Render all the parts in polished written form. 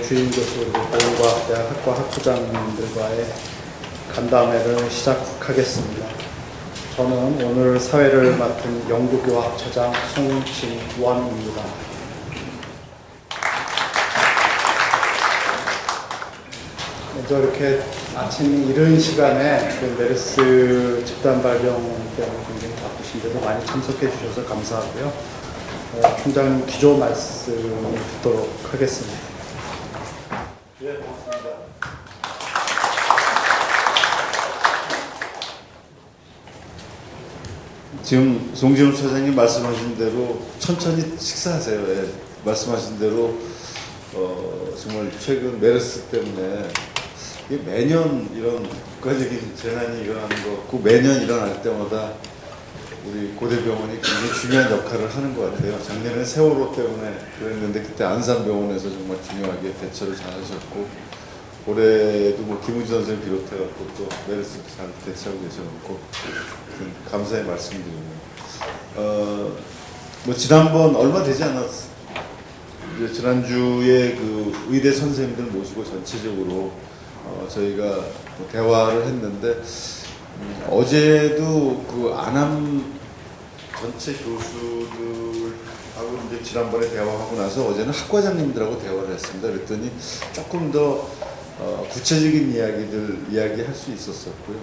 주임 교수 그리고 보건과학대학 학과 학부장님들과의 간담회를 시작하겠습니다. 저는 오늘 사회를 맡은 영국교학처장 송진원입니다. 먼저 이렇게 아침 이른 시간에 그 메르스 집단 발병 때문에 굉장히 바쁘신데도 많이 참석해 주셔서 감사하고요. 총장님 기조 말씀을 듣도록 하겠습니다. 네, 고맙습니다. 지금 송진호 처장님 말씀하신 대로 천천히 식사하세요. 예, 말씀하신 대로 정말 최근 메르스 때문에 이게 매년 이런 국가적인 재난이 일어나는 것 같고 매년 일어날 때마다 우리 고대병원이 굉장히 중요한 역할을 하는 것 같아요. 작년에 세월호 때문에 그랬는데 그때 안산병원에서 정말 중요하게 대처를 잘 하셨고 올해도 뭐 김우진 선생님 비롯해갖고 또 메르스 잘 대처하고 계셔갖고 감사의 말씀드립니다. 뭐 지난번 얼마 되지 않았어요. 지난주에 그 의대 선생님들 모시고 전체적으로 저희가 대화를 했는데 어제도 그 안암 전체 교수들하고 이제 지난번에 대화하고 나서 어제는 학과장님들하고 대화를 했습니다. 그랬더니 조금 더 구체적인 이야기할 수 있었었고요.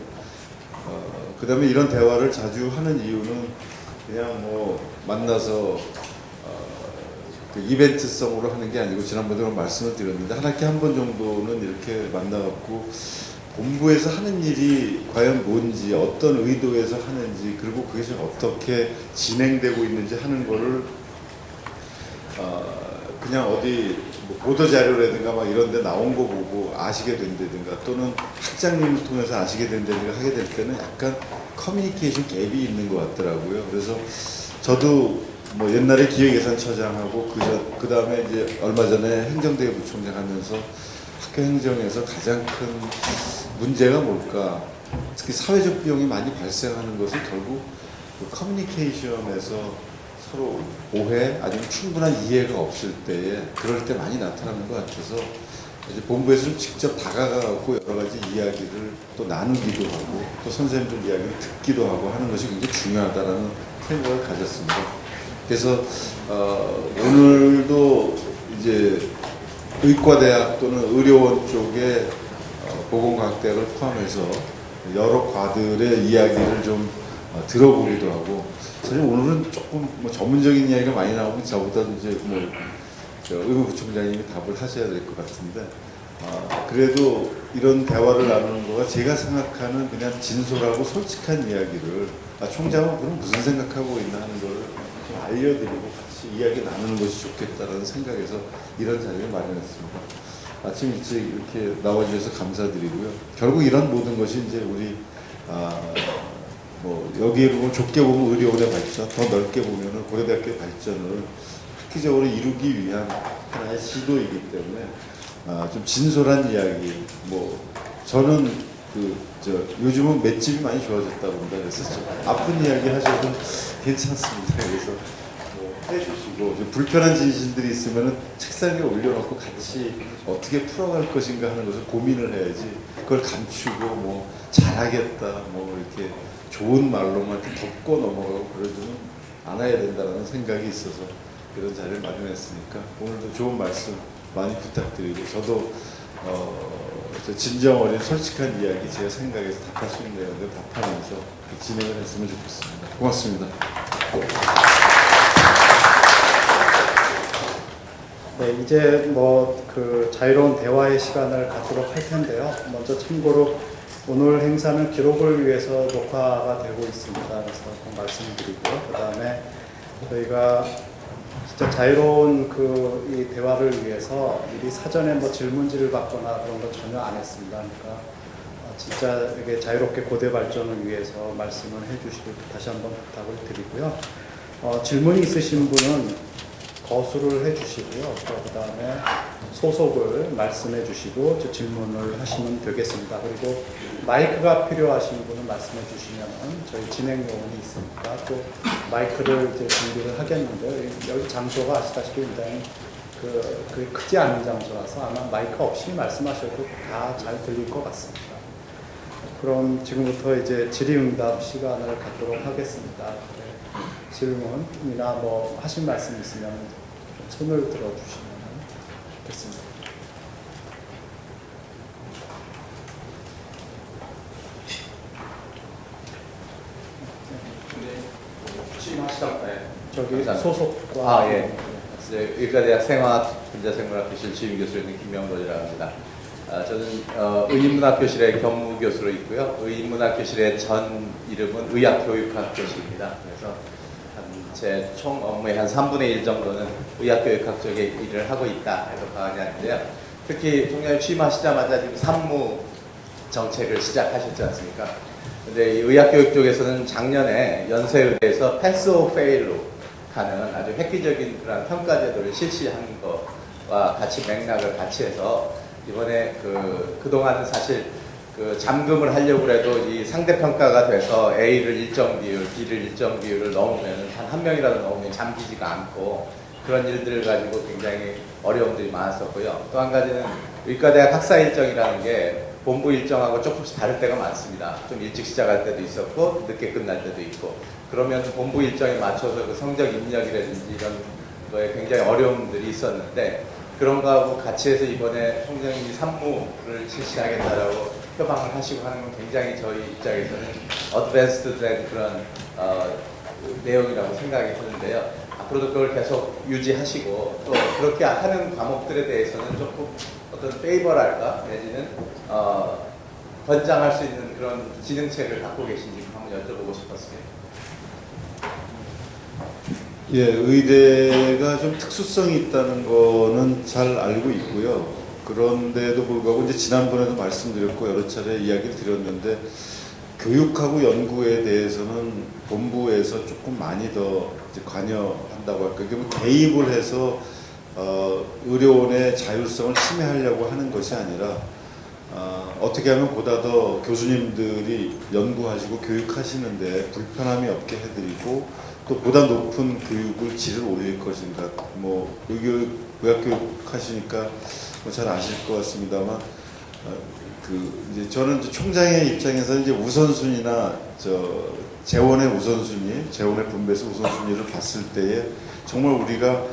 그 다음에 이런 대화를 자주 하는 이유는 그냥 뭐 만나서 그 이벤트성으로 하는 게 아니고 지난번에도 말씀을 드렸는데 한 학기에 한 번 정도는 이렇게 만나갖고 본부에서 하는 일이 과연 뭔지 어떤 의도에서 하는지 그리고 그게 지금 어떻게 진행되고 있는지 하는 거를 그냥 어디 뭐 보도자료라든가 막 이런 데 나온 거 보고 아시게 된다든가 또는 학장님을 통해서 아시게 된다든가 하게 될 때는 약간 커뮤니케이션 갭이 있는 것 같더라고요. 그래서 저도 뭐 옛날에 기획예산처장하고 그 다음에 이제 얼마 전에 행정대회 부총장 하면서 학교 행정에서 가장 큰 문제가 뭘까? 특히 사회적 비용이 많이 발생하는 것은 결국 그 커뮤니케이션에서 서로 오해 아니면 충분한 이해가 없을 때에 그럴 때 많이 나타나는 것 같아서 이제 본부에서 좀 직접 다가가고 여러 가지 이야기를 또 나누기도 하고 또 선생님들 이야기를 듣기도 하고 하는 것이 굉장히 중요하다는 생각을 가졌습니다. 그래서 오늘도 이제 의과대학 또는 의료원 쪽에 보건과학대학을 포함해서 여러 과들의 이야기를 좀 들어보기도 하고 사실 오늘은 조금 뭐 전문적인 이야기가 많이 나오면 저보다 이제 뭐 의무부총장님이 답을 하셔야 될 것 같은데 그래도 이런 대화를 나누는 거가 제가 생각하는 그냥 진솔하고 솔직한 이야기를 총장은 그럼 무슨 생각하고 있나 하는 거를 좀 알려드리고 같이 이야기 나누는 것이 좋겠다라는 생각에서 이런 자리를 마련했습니다. 아침 일찍 이렇게 나와주셔서 감사드리고요. 결국 이런 모든 것이 이제 우리 뭐 여기에 보면 좁게 보면 의료원의 발전, 더 넓게 보면은 고려대학교의 발전을 획기적으로 이루기 위한 하나의 시도이기 때문에 좀 진솔한 이야기. 뭐 저는 요즘은 맷집이 많이 좋아졌다고 합니다. 그래서 좀 아픈 이야기 하셔도 괜찮습니다. 그래서 해주시고 좀 불편한 진실들이 있으면 책상에 올려놓고 같이 어떻게 풀어갈 것인가 하는 것을 고민을 해야지 그걸 감추고 뭐 잘하겠다 뭐 이렇게 좋은 말로만 덮고 넘어가고 그러지는 않아야 된다는 생각이 있어서 이런 자리를 마련했으니까 오늘도 좋은 말씀 많이 부탁드리고 저도 진정 어린 솔직한 이야기 제 생각에서 답할 수 있는 내용들 답하면서 진행을 했으면 좋겠습니다. 고맙습니다. 네, 이제 뭐 그 자유로운 대화의 시간을 갖도록 할 텐데요. 먼저 참고로 오늘 행사는 기록을 위해서 녹화가 되고 있습니다. 그래서 말씀드리고요. 그 다음에 저희가 진짜 자유로운 이 대화를 위해서 미리 사전에 뭐 질문지를 받거나 그런 거 전혀 안 했습니다. 그러니까 진짜 이게 자유롭게 고대 발전을 위해서 말씀을 해주시길 다시 한번 부탁을 드리고요. 질문이 있으신 분은 거수를 해주시고요. 그 다음에 소속을 말씀해 주시고 질문을 하시면 되겠습니다. 그리고 마이크가 필요하신 분은 말씀해 주시면 저희 진행 요원이 있으니까 또 마이크를 이제 준비를 하겠는데요. 여기 장소가 아시다시피 굉장히 그 크지 않은 장소라서 아마 마이크 없이 말씀하셔도 다 잘 들릴 것 같습니다. 그럼 지금부터 이제 질의응답 시간을 갖도록 하겠습니다. 네, 질문이나 뭐 하신 말씀 있으면 좀 손을 들어주시면 좋겠습니다. 취임하시던가요? 저기 감사합니다. 소속과 예. 네, 의과대학 생화학 분자생물학교실 주임교수 있는 김명로이라고 합니다. 저는 의인문학교실의 경무교수로 있고요. 의인문학교실의 전 이름은 의학교육학교실입니다. 그래서 제 총 업무의 한 3분의 1 정도는 의학교육학 쪽에 일을 하고 있다 해서 과언이 아닌데요. 특히 총장님 취임하시자마자 지금 산무 정책을 시작하셨지 않습니까? 근데 이 의학교육 쪽에서는 작년에 연세의대에서 패스 오 페일로 가는 아주 획기적인 그런 평가제도를 실시한 것과 같이 맥락을 같이 해서 이번에 그동안은 사실 잠금을 하려고 해도 이 상대평가가 돼서 A를 일정 비율, B를 일정 비율을 넘으면 한 명이라도 넘으면 잠기지가 않고 그런 일들을 가지고 굉장히 어려움들이 많았었고요. 또 한 가지는 의과대학 학사 일정이라는 게 본부 일정하고 조금씩 다를 때가 많습니다. 좀 일찍 시작할 때도 있었고 늦게 끝날 때도 있고 그러면 본부 일정에 맞춰서 그 성적 입력이라든지 이런 거에 굉장히 어려움들이 있었는데 그런 거하고 같이 해서 이번에 총장님이 산무를 실시하겠다라고 표방을 하시고 하는 건 굉장히 저희 입장에서는 어드밴스드된 그런 내용이라고 생각이 드는데요. 앞으로도 그걸 계속 유지하시고 또 그렇게 하는 과목들에 대해서는 조금 어떤 페이버랄까 내지는 권장할 수 있는 그런 진흥책을 갖고 계신지 한번 여쭤보고 싶었습니다. 예, 의대가 좀 특수성이 있다는 거는 잘 알고 있고요. 그런데도 불구하고 이제 지난번에도 말씀드렸고 여러 차례 이야기를 드렸는데 교육하고 연구에 대해서는 본부에서 조금 많이 더 이제 관여한다고 할까. 그러면 개입을 해서 의료원의 자율성을 침해하려고 하는 것이 아니라 어떻게 하면 보다 더 교수님들이 연구하시고 교육하시는데 불편함이 없게 해드리고 또 보다 높은 교육을 질을 올릴 것인가. 뭐 의학교육 하시니까 뭐 잘 아실 것 같습니다만 이제 저는 이제 총장의 입장에서 이제 우선순위나 재원의 우선순위, 재원의 분배에서 우선순위를 봤을 때에 정말 우리가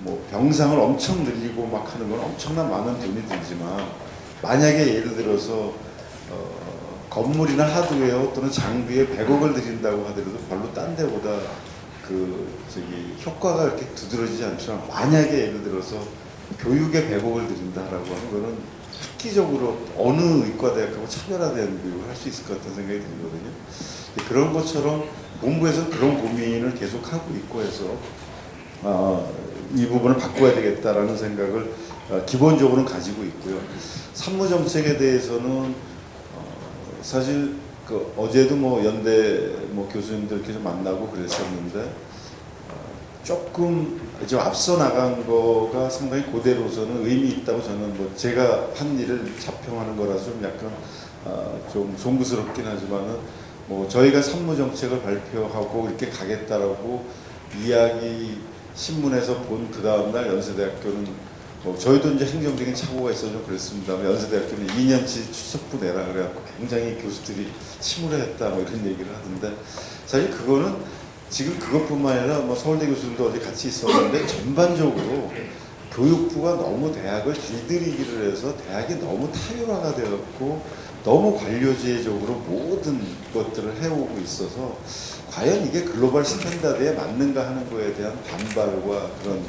뭐 병상을 엄청 늘리고 막 하는 건 엄청난 많은 돈이 들지만 만약에 예를 들어서 건물이나 하드웨어 또는 장비에 100억을 들인다고 하더라도 별로 딴 데보다 효과가 이렇게 두드러지지 않지만 만약에 예를 들어서 교육에 100억을 들인다라고 하는 거는 획기적으로 어느 의과대학하고 차별화된 교육을 할 수 있을 것 같다는 생각이 들거든요. 그런 것처럼 본부에서 그런 고민을 계속 하고 있고 해서 이 부분을 바꿔야 되겠다라는 생각을 기본적으로는 가지고 있고요. 산무정책에 대해서는 사실 어제도 뭐 연대 교수님들께서 만나고 그랬었는데 조금 좀 앞서 나간 거가 상당히 그대로서는 의미 있다고 저는 뭐 제가 한 일을 자평하는 거라서 좀 약간 좀 송구스럽긴 하지만은 뭐 저희가 산무정책을 발표하고 이렇게 가겠다라고 이야기 신문에서 본 그 다음날 연세대학교는 저희도 이제 행정적인 착오가 있어서 그랬습니다만 연세대학교는 2년치 출석부 내라 그래갖고 굉장히 교수들이 침울해했다 뭐 이런 얘기를 하던데 사실 그거는 지금 그것뿐만 아니라 뭐 서울대 교수들도 어디 같이 있었는데 전반적으로 교육부가 너무 대학을 길들이기를 해서 대학이 너무 타율화가 되었고 너무 관료지회적으로 모든 것들을 해오고 있어서 과연 이게 글로벌 스탠다드에 맞는가 하는 거에 대한 반발과 그런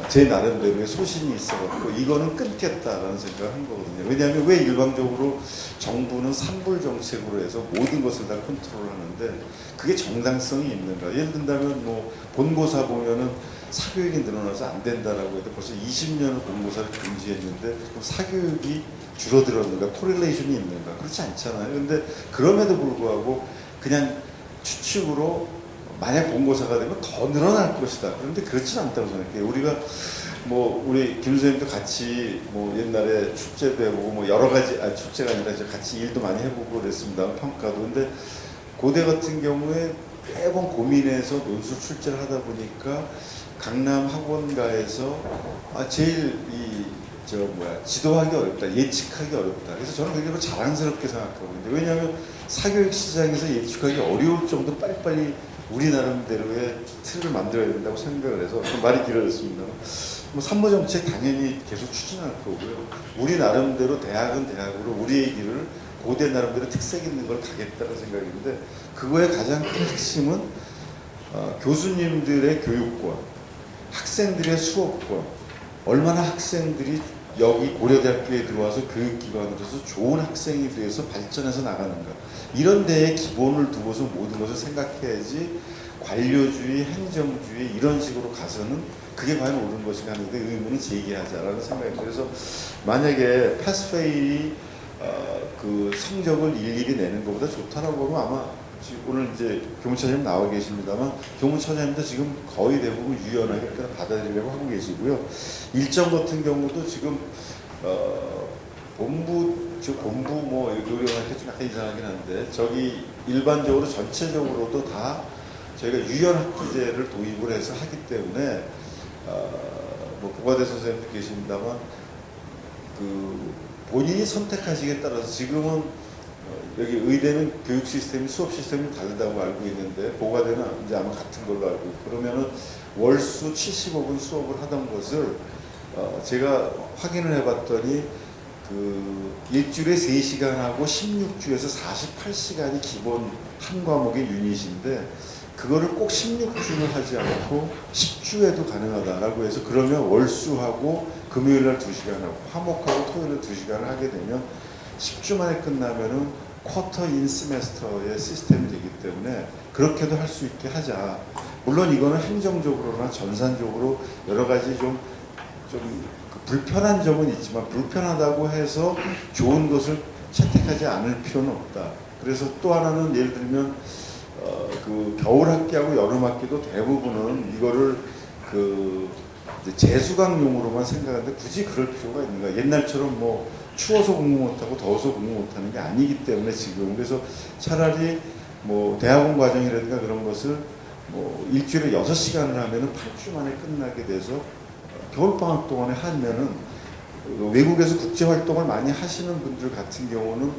제 나름대로의 소신이 있어갖고 이거는 끊겠다라는 생각을 한 거거든요. 왜냐하면 왜 일방적으로 정부는 산불 정책으로 해서 모든 것을 다 컨트롤하는데 그게 정당성이 있는가? 예를 든다면 뭐 본고사 보면은 사교육이 늘어나서 안 된다라고 해도 벌써 20년을 본고사를 금지했는데 그럼 사교육이 줄어들었는가? 코릴레이션이 있는가? 그렇지 않잖아요. 근데 그럼에도 불구하고 그냥 추측으로 만약 본고사가 되면 더 늘어날 것이다. 그런데 그렇진 않다고 생각해요. 우리가 뭐 우리 김 선생님도 같이 뭐 옛날에 축제도 해보고 뭐 여러 가지 축제가 아니라 이제 같이 일도 많이 해보고 그랬습니다. 평가도. 근데 고대 같은 경우에 매번 고민해서 논술 출제를 하다 보니까 강남 학원가에서 제일 지도하기 어렵다, 예측하기 어렵다. 그래서 저는 그게 뭐 자랑스럽게 생각하고 있는데, 왜냐하면 사교육 시장에서 예측하기 어려울 정도로 빨리빨리 우리 나름대로의 틀을 만들어야 된다고 생각을 해서, 좀 말이 길어졌습니다. 뭐 산모 정책 당연히 계속 추진할 거고요. 우리 나름대로 대학은 대학으로 우리의 길을 고대 나름대로 특색 있는 걸 가겠다는 생각인데, 그거의 가장 큰 핵심은 교수님들의 교육권, 학생들의 수업권, 얼마나 학생들이 여기 고려대학교에 들어와서 교육기관으로서 좋은 학생이 돼서 발전해서 나가는가, 이런 데에 기본을 두고서 모든 것을 생각해야지 관료주의, 행정주의 이런 식으로 가서는 그게 과연 옳은 것인가 하는데 의문을 제기하자라는 생각입니다. 그래서 만약에 패스페일이 그 성적을 일일이 내는 것보다 좋다라고 하면, 아마 오늘 이제 교무처장님 나와 계십니다만, 교무처장님도 지금 거의 대부분 유연하게 받아들이려고 하고 계시고요. 일정 같은 경우도 지금 본부 뭐 요령할 좀 약간 이상하긴 한데, 저기 일반적으로 전체적으로도 다 저희가 유연 학기제를 도입을 해서 하기 때문에 뭐 고가대 선생님도 계십니다만, 그 본인이 선택하시기에 따라서 지금은 여기 의대는 교육 시스템이 수업 시스템이 다르다고 알고 있는데, 고가대는 이제 아마 같은 걸로 알고 있고, 그러면은 월수 75분 수업을 하던 것을 제가 확인을 해봤더니 그 일주일에 3시간하고 16주에서 48시간이 기본 한 과목의 유닛인데, 그거를 꼭 16주는 하지 않고 10주에도 가능하다라고 해서, 그러면 월수하고 금요일날 2시간 하고 화목하고 토요일날 2시간을 하게 되면 10주 만에 끝나면은 쿼터 인 시메스터의 시스템이 되기 때문에 그렇게도 할 수 있게 하자. 물론 이거는 행정적으로나 전산적으로 여러 가지 좀 불편한 점은 있지만, 불편하다고 해서 좋은 것을 채택하지 않을 필요는 없다. 그래서 또 하나는, 예를 들면 그 겨울 학기하고 여름 학기도 대부분은 이거를 그 재수강용으로만 생각하는데 굳이 그럴 필요가 있는가? 옛날처럼 뭐 추워서 공부 못하고 더워서 공부 못하는 게 아니기 때문에 지금, 그래서 차라리 뭐 대학원 과정이라든가 그런 것을 뭐 일주일에 6시간을 하면은 8주 만에 끝나게 돼서 겨울방학 동안에 하면은, 외국에서 국제활동을 많이 하시는 분들 같은 경우는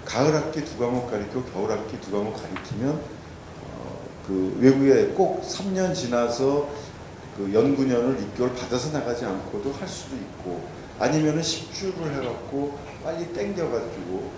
가을 학기 2과목 가르치고 겨울 학기 2과목 가르치면 그 외국에 꼭 3년 지나서 그 연구년을 6개월 받아서 나가지 않고도 할 수도 있고, 아니면은 10주를 해갖고 빨리 땡겨가지고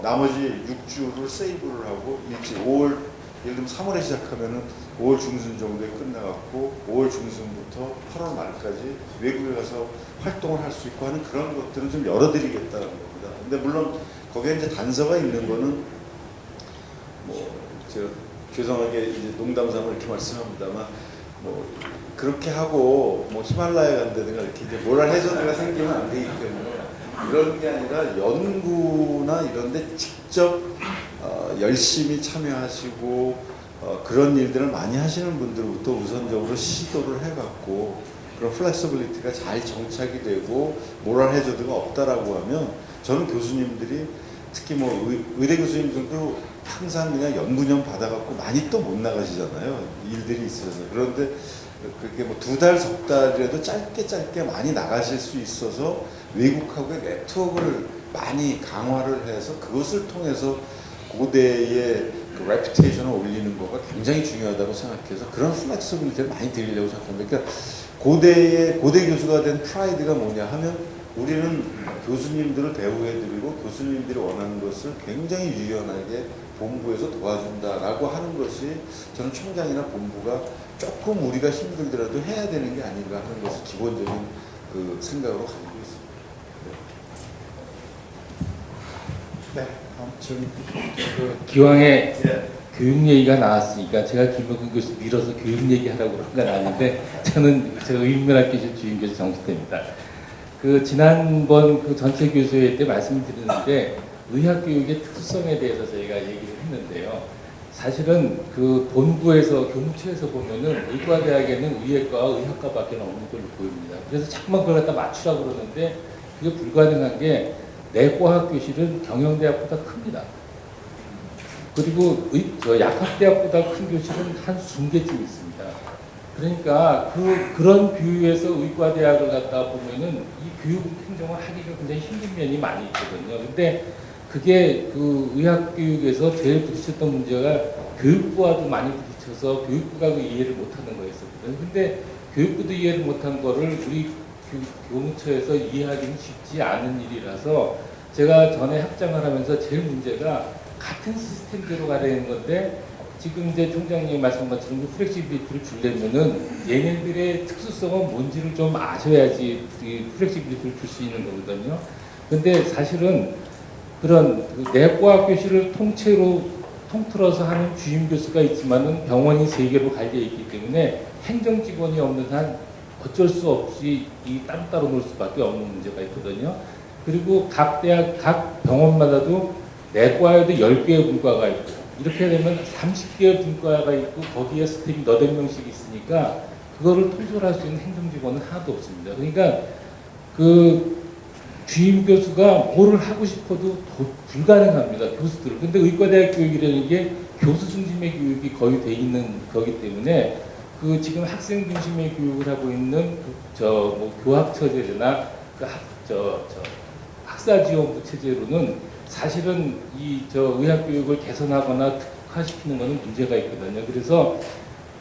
나머지 6주를 세이브를 하고 일찍 5월, 예를 들면 3월에 시작하면은 5월 중순 정도에 끝나갖고 5월 중순부터 8월 말까지 외국에 가서 활동을 할 수 있고 하는 그런 것들은 좀 열어드리겠다는 겁니다. 근데 물론 거기에 이제 단서가 있는 거는, 뭐 제가 죄송하게 이제 농담삼아 이렇게 말씀합니다만, 뭐 그렇게 하고 뭐 히말라야 간다든가 이렇게 이제 모랄 해저드가 생기면 안 되기 때문에, 그런 게 아니라 연구나 이런 데 직접 열심히 참여하시고 그런 일들을 많이 하시는 분들부터 우선적으로 시도를 해갖고 그런 플렉서빌리티가 잘 정착이 되고 모랄 해저드가 없다라고 하면, 저는 교수님들이 특히 뭐 의대 교수님들도 항상 그냥 연구년 받아갖고 많이 또 못 나가시잖아요. 일들이 있어서. 그런데 그렇게 뭐 2달, 석 달이라도 짧게 많이 나가실 수 있어서 외국하고의 네트워크를 많이 강화를 해서 그것을 통해서 고대의 그 레퓨테이션을 올리는 거가 굉장히 중요하다고 생각해서 그런 플렉서빌리티를 많이 드리려고 생각합니다. 그러니까 고대 교수가 된 프라이드가 뭐냐 하면, 우리는 교수님들을 배우해드리고 교수님들이 원하는 것을 굉장히 유연하게 본부에서 도와준다라고 하는 것이, 저는 총장이나 본부가 조금 우리가 힘들더라도 해야 되는 게 아닌가 하는 것을 기본적인 그 생각으로 가지고 있습니다. 네, 다음 질문. 기왕에 교육 얘기가 나왔으니까 제가 김덕근 교수 밀어서 교육 얘기하라고 그런 건 아닌데, 저는 저 의문학교실 주임교수 정수태입니다. 그 지난번 그 전체 교수회 때 말씀드렸는데, 의학교육의 특수성에 대해서 저희가 얘기를 했는데요. 사실은 그 본부에서 교무처에서 보면은 의과대학에는 의예과와 의학과밖에 없는 걸로 보입니다. 그래서 자꾸만 그걸 갖다 맞추라고 그러는데 그게 불가능한 게, 내과학교실은 경영대학보다 큽니다. 그리고 약학대학보다 큰 교실은 한 20개쯤 있습니다. 그러니까 그런 교육에서 의과대학을 갔다 보면은 이 교육 행정을 하기가 굉장히 힘든 면이 많이 있거든요. 근데 그게 그 의학 교육에서 제일 부딪혔던 문제가 교육부와도 많이 부딪혀서 교육부가 그 이해를 못하는 거였었거든요. 근데 교육부도 이해를 못한 거를 우리 교무처에서 이해하기는 쉽지 않은 일이라서 제가 전에 학장을 하면서 제일 문제가 같은 시스템대로 가려는 건데 지금 이제 총장님 말씀 것처럼 그 플렉시빌리티를 주려면은 얘네들의 특수성은 뭔지를 좀 아셔야지 이 플렉시빌리티를 줄 수 있는 거거든요. 근데 사실은 그런 그 내과 교실을 통틀어서 하는 주임 교수가 있지만은 병원이 세 개로 갈려 있기 때문에 행정 직원이 없는 한 어쩔 수 없이 이 따로따로 놀 수밖에 없는 문제가 있거든요. 그리고 각 대학, 각 병원마다도 내과에도 10개의 분과가 있고 이렇게 되면 30개의 분과가 있고 거기에 스텝이 너댓 명씩 있으니까 그거를 통솔할 수 있는 행정 직원은 하나도 없습니다. 그러니까 그 주임 교수가 뭐를 하고 싶어도 불가능합니다. 교수들. 근데 의과대학 교육이라는 게 교수 중심의 교육이 거의 돼 있는 거기 때문에 그 지금 학생 중심의 교육을 하고 있는 뭐 교학처제나 그 학사지원부 체제로는 사실은 이 의학 교육을 개선하거나 특화시키는 것은 문제가 있거든요. 그래서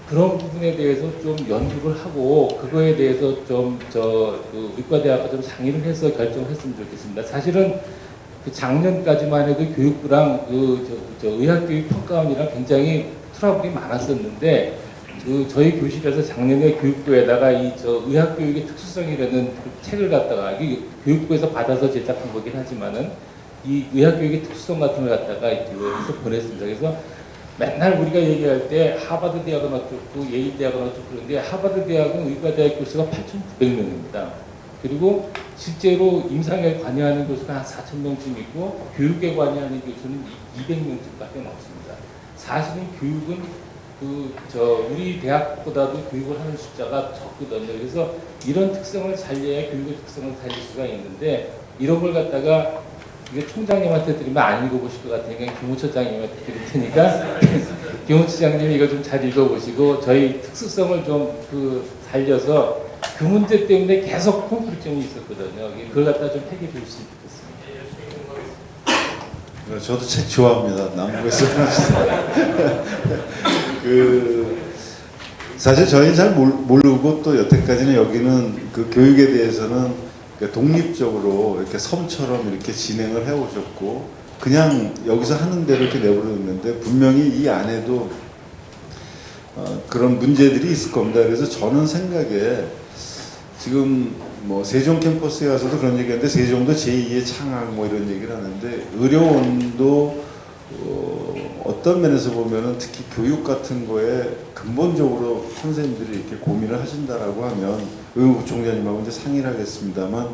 그런 부분에 대해서 좀 연구를 하고 그거에 대해서 그 의과대학과 좀 상의를 해서 결정을 했으면 좋겠습니다. 사실은 그 작년까지만 해도 교육부랑 의학교육 평가원이랑 굉장히 트러블이 많았었는데 그 저희 교실에서 작년에 교육부에다가 이 의학교육의 특수성이라는 그 책을 갖다가 교육부에서 받아서 제작한 거긴 하지만은 이 의학교육의 특수성 같은 걸 갖다가 해서 보냈습니다. 그래서 맨날 우리가 얘기할 때 하버드 대학은 어떻고 예일 대학은 어떻고 그런데 하버드 대학은 의과대학 교수가 8,900명입니다. 그리고 실제로 임상에 관여하는 교수가 한 4,000명쯤 있고 교육에 관여하는 교수는 200명쯤밖에 없습니다. 사실은 교육은 우리 대학보다도 교육을 하는 숫자가 적거든요. 그래서 이런 특성을 살려야 교육의 특성을 살릴 수가 있는데 이런 걸 갖다가 이게 총장님한테 드리면 안 읽어보실 것 같으니까 교무처장님한테 드릴 테니까 교무처장님이 이거 좀 잘 읽어보시고 저희 특수성을 좀 살려서 그 문제 때문에 계속 콘플릭점이 있었거든요. 그걸 갖다 좀 해결해 주시면 좋겠습니다. 저도 책 좋아합니다. 남부에서 사실 저희는 잘 모르고 또 여태까지는 여기는 그 교육에 대해서는 독립적으로 이렇게 섬처럼 이렇게 진행을 해오셨고 그냥 여기서 하는 대로 이렇게 내버렸는데 분명히 이 안에도 그런 문제들이 있을 겁니다. 그래서 저는 생각에 지금 뭐 세종 캠퍼스에 가서도 그런 얘기하는데 세종도 제2의 창학 뭐 이런 얘기를 하는데 의료원도 어떤 면에서 보면은 특히 교육 같은 거에 근본적으로 선생님들이 이렇게 고민을 하신다라고 하면 의무부총장님하고 이제 상의를 하겠습니다만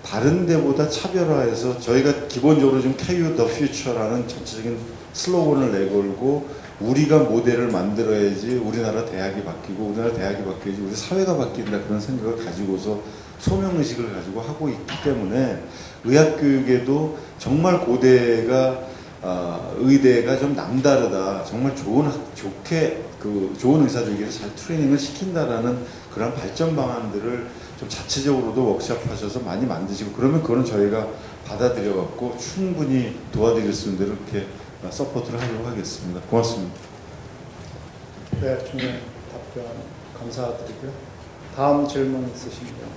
다른 데보다 차별화해서 저희가 기본적으로 지금 KU The Future라는 전체적인 슬로건을 내걸고 우리가 모델을 만들어야지 우리나라 대학이 바뀌고 우리나라 대학이 바뀌어야지 우리 사회가 바뀐다 그런 생각을 가지고서 소명의식을 가지고 하고 있기 때문에 의학교육에도 정말 고대가 의대가 좀 남다르다. 정말 좋은 의사들에게 잘 트레이닝을 시킨다라는 그런 발전 방안들을 좀 자체적으로도 워크숍하셔서 많이 만드시고 그러면 그거는 저희가 받아들여 갖고 충분히 도와드릴 수 있는 대로 이렇게 서포트를 하려고 하겠습니다. 고맙습니다. 네, 총장 답변 감사드리고요. 다음 질문 있으십니까?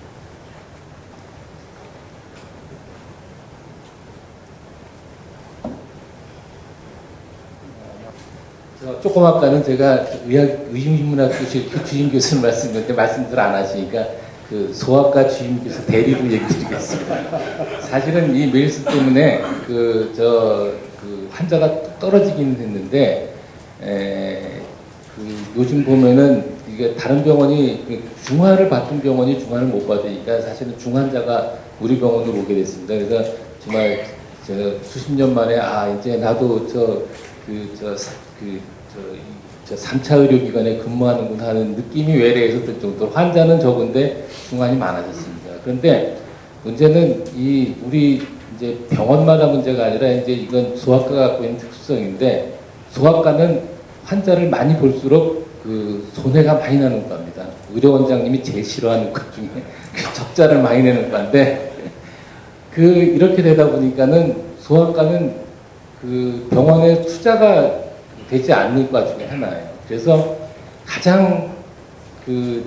조금 아까는 제가 의학의문학교실 주임 교수님 말씀드렸는데 말씀들 안 하시니까 그 소아과 주임 교수 대리로 얘기 드리겠습니다. 사실은 이 메일스 때문에 그 환자가 떨어지긴 했는데 요즘 보면은 이게 다른 병원이 중환을 받던 병원이 중환을 못 받으니까 사실은 중환자가 우리 병원으로 오게 됐습니다. 그래서 정말 제가 수십 년 만에 이제 나도 3차 의료기관에 근무하는구나 하는 느낌이 외래에서 들 정도로 환자는 적은데 중환이 많아졌습니다. 그런데 문제는 우리 이제 병원마다 문제가 아니라 이제 이건 소아과가 갖고 있는 특수성인데 소아과는 환자를 많이 볼수록 그 손해가 많이 나는 과입니다. 의료 원장님이 제일 싫어하는 과 중에 적자를 많이 내는 과인데 그 이렇게 되다 보니까는 소아과는 그 병원에 투자가 되지 않는 과 중에 하나예요. 그래서 가장 그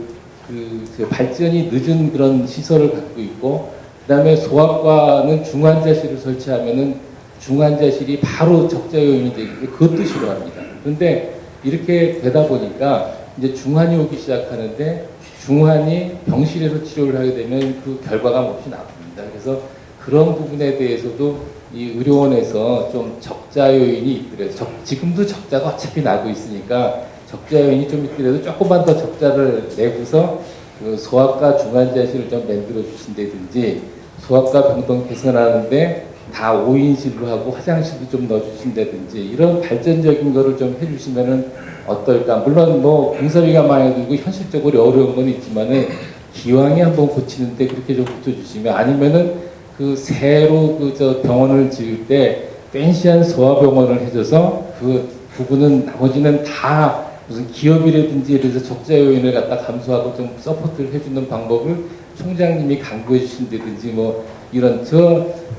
발전이 늦은 그런 시설을 갖고 있고, 그 다음에 소아과는 중환자실을 설치하면은 중환자실이 바로 적자 요인이 되기 때문에 그것도 싫어합니다. 그런데 이렇게 되다 보니까 이제 중환이 오기 시작하는데 중환이 병실에서 치료를 하게 되면 그 결과가 몹시 나쁩니다. 그래서 그런 부분에 대해서도 이 의료원에서 좀 적자 요인이 있더라도 지금도 적자가 어차피 나고 있으니까 적자 요인이 좀 있더라도 조금만 더 적자를 내고서 그 소아과 중환자실을 좀 만들어 주신다든지 소아과 병동 개선하는데 다 5인실로 하고 화장실도 좀 넣어주신다든지 이런 발전적인 거를 좀 해주시면은 어떨까. 물론 뭐 공사비가 많이 들고 현실적으로 어려운 건 있지만은 기왕에 한번 고치는데 그렇게 좀 고쳐주시면, 아니면은 그 새로 그 저 병원을 지을 때 펜시한 소아병원을 해줘서 그 부분은 나머지는 다 무슨 기업이라든지 이래서 적자 요인을 갖다 감수하고 좀 서포트를 해주는 방법을 총장님이 강구해 주신다든지 뭐 이런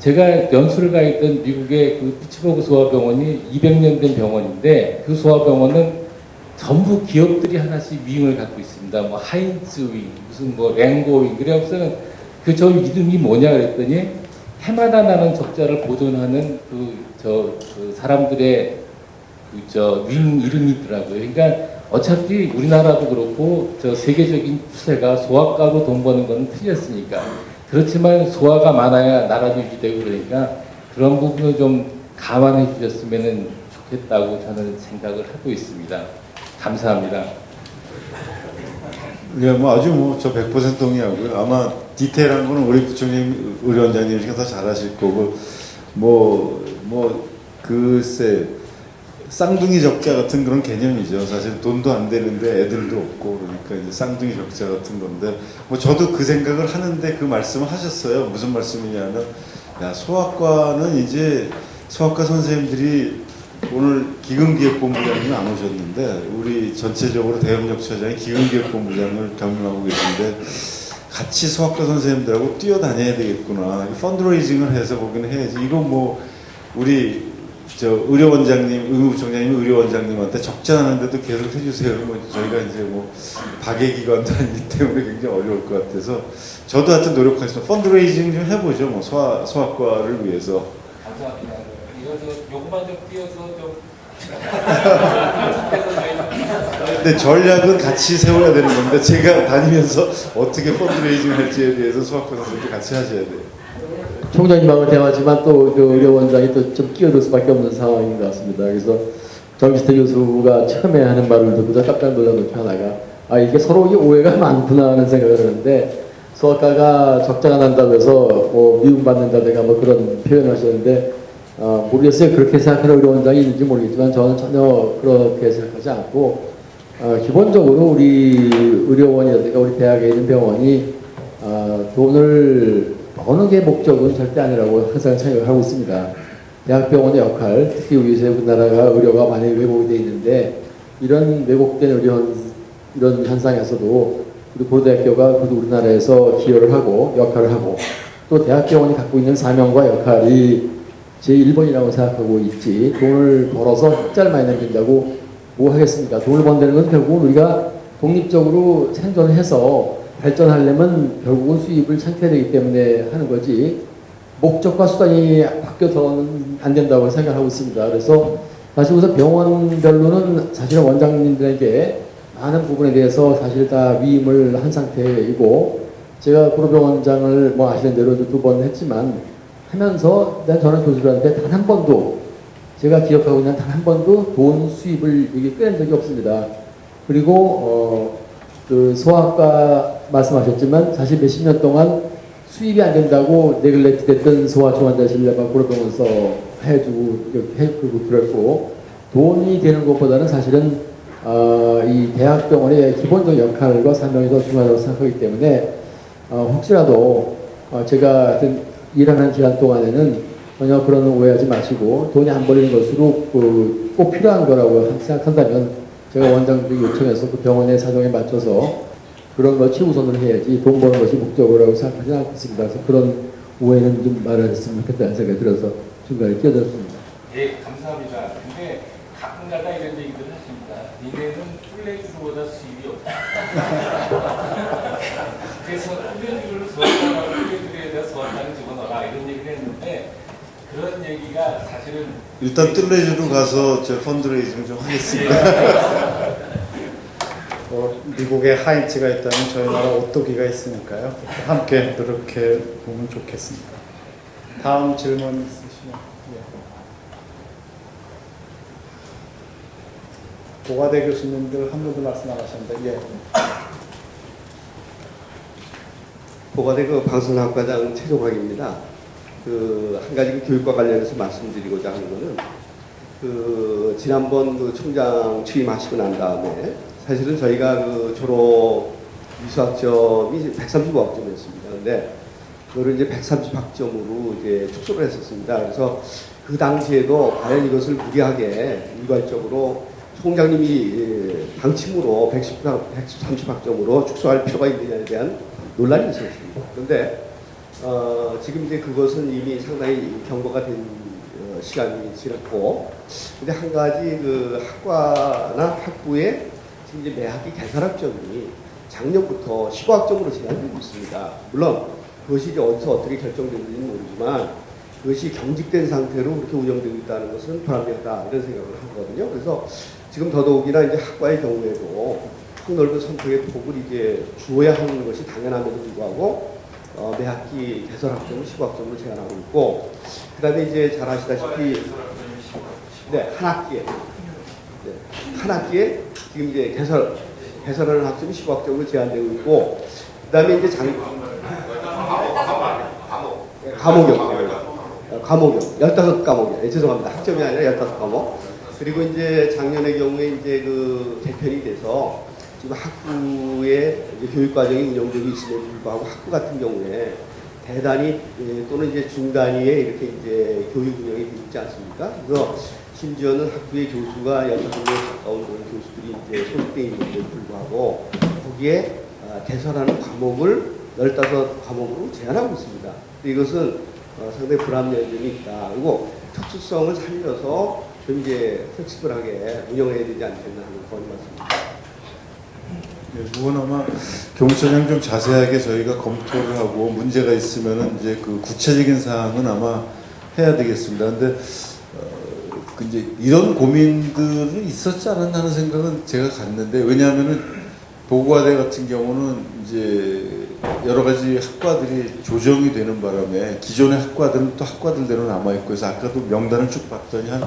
제가 연수를 가 있던 미국의 그 피츠버그 소아병원이 200년 된 병원인데 그 소아병원은 전부 기업들이 하나씩 윙을 갖고 있습니다. 뭐 하인츠 윙, 무슨 뭐 랭고 윙. 그래서는 그 저 이름이 뭐냐 그랬더니 해마다 나는 적자를 보존하는 그 사람들의 윙 이름이더라고요. 그러니까 어차피 우리나라도 그렇고 저 세계적인 추세가 소아과로 돈 버는 건 틀렸으니까. 그렇지만 소아가 많아야 나라도 유지되고 그러니까 그런 부분을 좀 감안해 주셨으면 좋겠다고 저는 생각을 하고 있습니다. 감사합니다. 네, 뭐 아주 뭐 저 100% 동의하고요. 아마 디테일한 거는 우리 부총님, 의료원장님이 더 잘하실 거고, 글쎄 쌍둥이 적자 같은 그런 개념이죠. 사실 돈도 안 되는데 애들도 없고 그러니까 이제 쌍둥이 적자 같은 건데, 뭐 저도 그 생각을 하는데 그 말씀을 하셨어요. 무슨 말씀이냐면, 야, 소아과는 이제 소아과 선생님들이 오늘 기금기획본부장님이 안 오셨는데 우리 전체적으로 대응역처장이 기금기획본부장을 겸임하고 계신데 같이 소아과 선생님들하고 뛰어다녀야 되겠구나. 펀드레이징을 해서 거기는 해야지. 이거 뭐 우리 저 의료원장님, 의무부총장님이 의료원장님한테 적자나는데도 계속 해주세요. 뭐 저희가 이제 뭐 박예기관도 아니기 때문에 굉장히 어려울 것 같아서 저도 하여튼 노력하겠습니다. 펀드레이징 좀 해보죠. 뭐 소아과를 위해서. 감사합니다. 이거 요거만 좀 띄워서 좀. 근데 전략은 같이 세워야 되는 건데 제가 다니면서 어떻게 펀드레이징 할지에 대해서 소아과 선생님들 같이 하셔야 돼요. 총장님하고 대화지만 또 그 의료원장이 또 좀 끼어들 수밖에 없는 상황인 것 같습니다. 그래서 정기태 교수가 처음에 하는 말을 듣고 깜짝 놀라는 것 하나가 이게 서로 오해가 많구나 하는 생각을 하는데, 소아과가 적자가 난다고 해서 뭐 미움받는다든가 뭐 그런 표현을 하셨는데 모르겠어요. 그렇게 생각하는 의료원장이 있는지 모르겠지만 저는 전혀 그렇게 생각하지 않고 기본적으로 우리 의료원이라든가 우리 대학에 있는 병원이 돈을 버는 게 목적은 절대 아니라고 항상 생각하고 있습니다. 대학병원의 역할, 특히 요새 우리나라가 의료가 많이 왜곡이 되어 있는데 이런 왜곡된 이런 현상에서도 우리 고려대학교가 우리나라에서 기여를 하고 역할을 하고 또 대학병원이 갖고 있는 사명과 역할이 제1번이라고 생각하고 있지, 돈을 벌어서 흑자를 많이 남긴다고 뭐 하겠습니까? 돈을 번다는 건 결국은 우리가 독립적으로 생존을 해서 발전하려면 결국은 수입을 창출해야 되기 때문에 하는 거지, 목적과 수단이 바뀌어서는 안 된다고 생각하고 있습니다. 그래서 사실 우선 병원별로는 사실은 원장님들에게 많은 부분에 대해서 사실 다 위임을 한 상태이고, 제가 고려병원장을 뭐 아시는 대로 2번 했지만 하면서 저는 교수들한테 단 한 번도, 제가 기억하고 있는 단 한 번도 돈 수입을 여기 빼낸 적이 없습니다. 그리고 그 소아과 말씀하셨지만 사실 몇십 년 동안 수입이 안 된다고 네글렉트 됐던 소아 중환자실에만 고려병원에서 해주고 해주고 그랬고, 돈이 되는 것보다는 사실은 이 대학병원의 기본적 역할과 사명이 더 중요하다고 생각하기 때문에 혹시라도 제가 하여튼 일하는 기간 동안에는 전혀 그런 오해하지 마시고, 돈이 안 벌리는 것으로 꼭 필요한 거라고 생각한다면 제가 원장님께 요청해서 그 병원의 사정에 맞춰서 그런 걸 최우선으로 해야지 돈 버는 것이 목적이라고 생각하지 않겠습니다. 그래서 그런 오해는 좀 말했으면 좋겠다는 생각이 들어서 중간에 끼어들었습니다. 예, 감사합니다. 근데 가끔가다 이런 얘기들을 하십니다. 니네는 플레이스보다 수입이 없다. 그래서 플레이스를 수업하라고 플레이스에다 수업하는 집어넣어라 이런 얘기를 했는데 그런 얘기가 사실은 일단 뜰레주로 가서 제 펀드레이징 좀 하겠습니다. 미국에 하인츠가 있다면 저희 나라 오뚜기가 있으니까요. 함께 노력해 보면 좋겠습니다. 다음 질문 있으시면. 고가대 교수님들 한 분도 말씀 안 하셨는데, 예. 고가대 그 방송학과장 최종학입니다. 한 가지 그 교육과 관련해서 말씀드리고자 하는 거는 지난번 총장 취임하시고 난 다음에 사실은 저희가 졸업 이수학점이 135학점이었습니다. 근데 그거를 이제 130학점으로 이제 축소를 했었습니다. 그래서 그 당시에도 과연 이것을 무리하게 일괄적으로 총장님이 방침으로 130학점으로 축소할 필요가 있느냐에 대한 논란이 있었습니다. 그런데 지금 이제 그것은 이미 상당히 경고가 된 시간이 지났고, 근데 한 가지 학과나 학부에 지금 이제 매학기 개설학점이 작년부터 15학점으로 제한되고 있습니다. 물론 그것이 이제 어디서 어떻게 결정되는지는 모르지만 그것이 경직된 상태로 그렇게 운영되고 있다는 것은 불합리하다 이런 생각을 하거든요. 그래서 지금 더더욱이나 이제 학과의 경우에도 폭넓은 선택의 폭을 이제 주어야 하는 것이 당연함에도 불구하고 매학기 개설학점을 15학점으로 제한하고 있고, 그 다음에 이제 잘 아시다시피 한 학기에 지금 이제 개설하는 학점이 15학점으로 제한되고 있고, 그 다음에 이제 과목이요. 15과목이요. 죄송합니다. 학점이 아니라 15과목. 그리고 이제 작년의 경우에 이제 개편이 돼서 지금 학부의 교육과정이 운영되고 있음에도 불구하고 학부 같은 경우에 대단히 또는 이제 중단위에 이렇게 이제 교육 운영이 되어 있지 않습니까? 그래서 심지어는 학부의 교수가 6명에 가까운 그런 교수들이 이제 소속되어 있는데도 불구하고 거기에 개설하는 과목을 15과목으로 제한하고 있습니다. 이것은 상당히 불합리한 점이 있다. 그리고 특수성을 살려서 좀 이제 플렉시블하게 운영해야 되지 않겠나 하는 그런 말씀입니다. 네, 그건 아마 교무처장 좀 자세하게 저희가 검토를 하고 문제가 있으면은 이제 구체적인 사항은 아마 해야 되겠습니다. 근데 이제 이런 고민들은 있었지 않았나 하는 생각은 제가 갖는데, 왜냐하면은 도구화대 같은 경우는 이제 여러 가지 학과들이 조정이 되는 바람에 기존의 학과들은 또 학과들대로 남아있고 해서 아까도 명단을 쭉 봤더니 한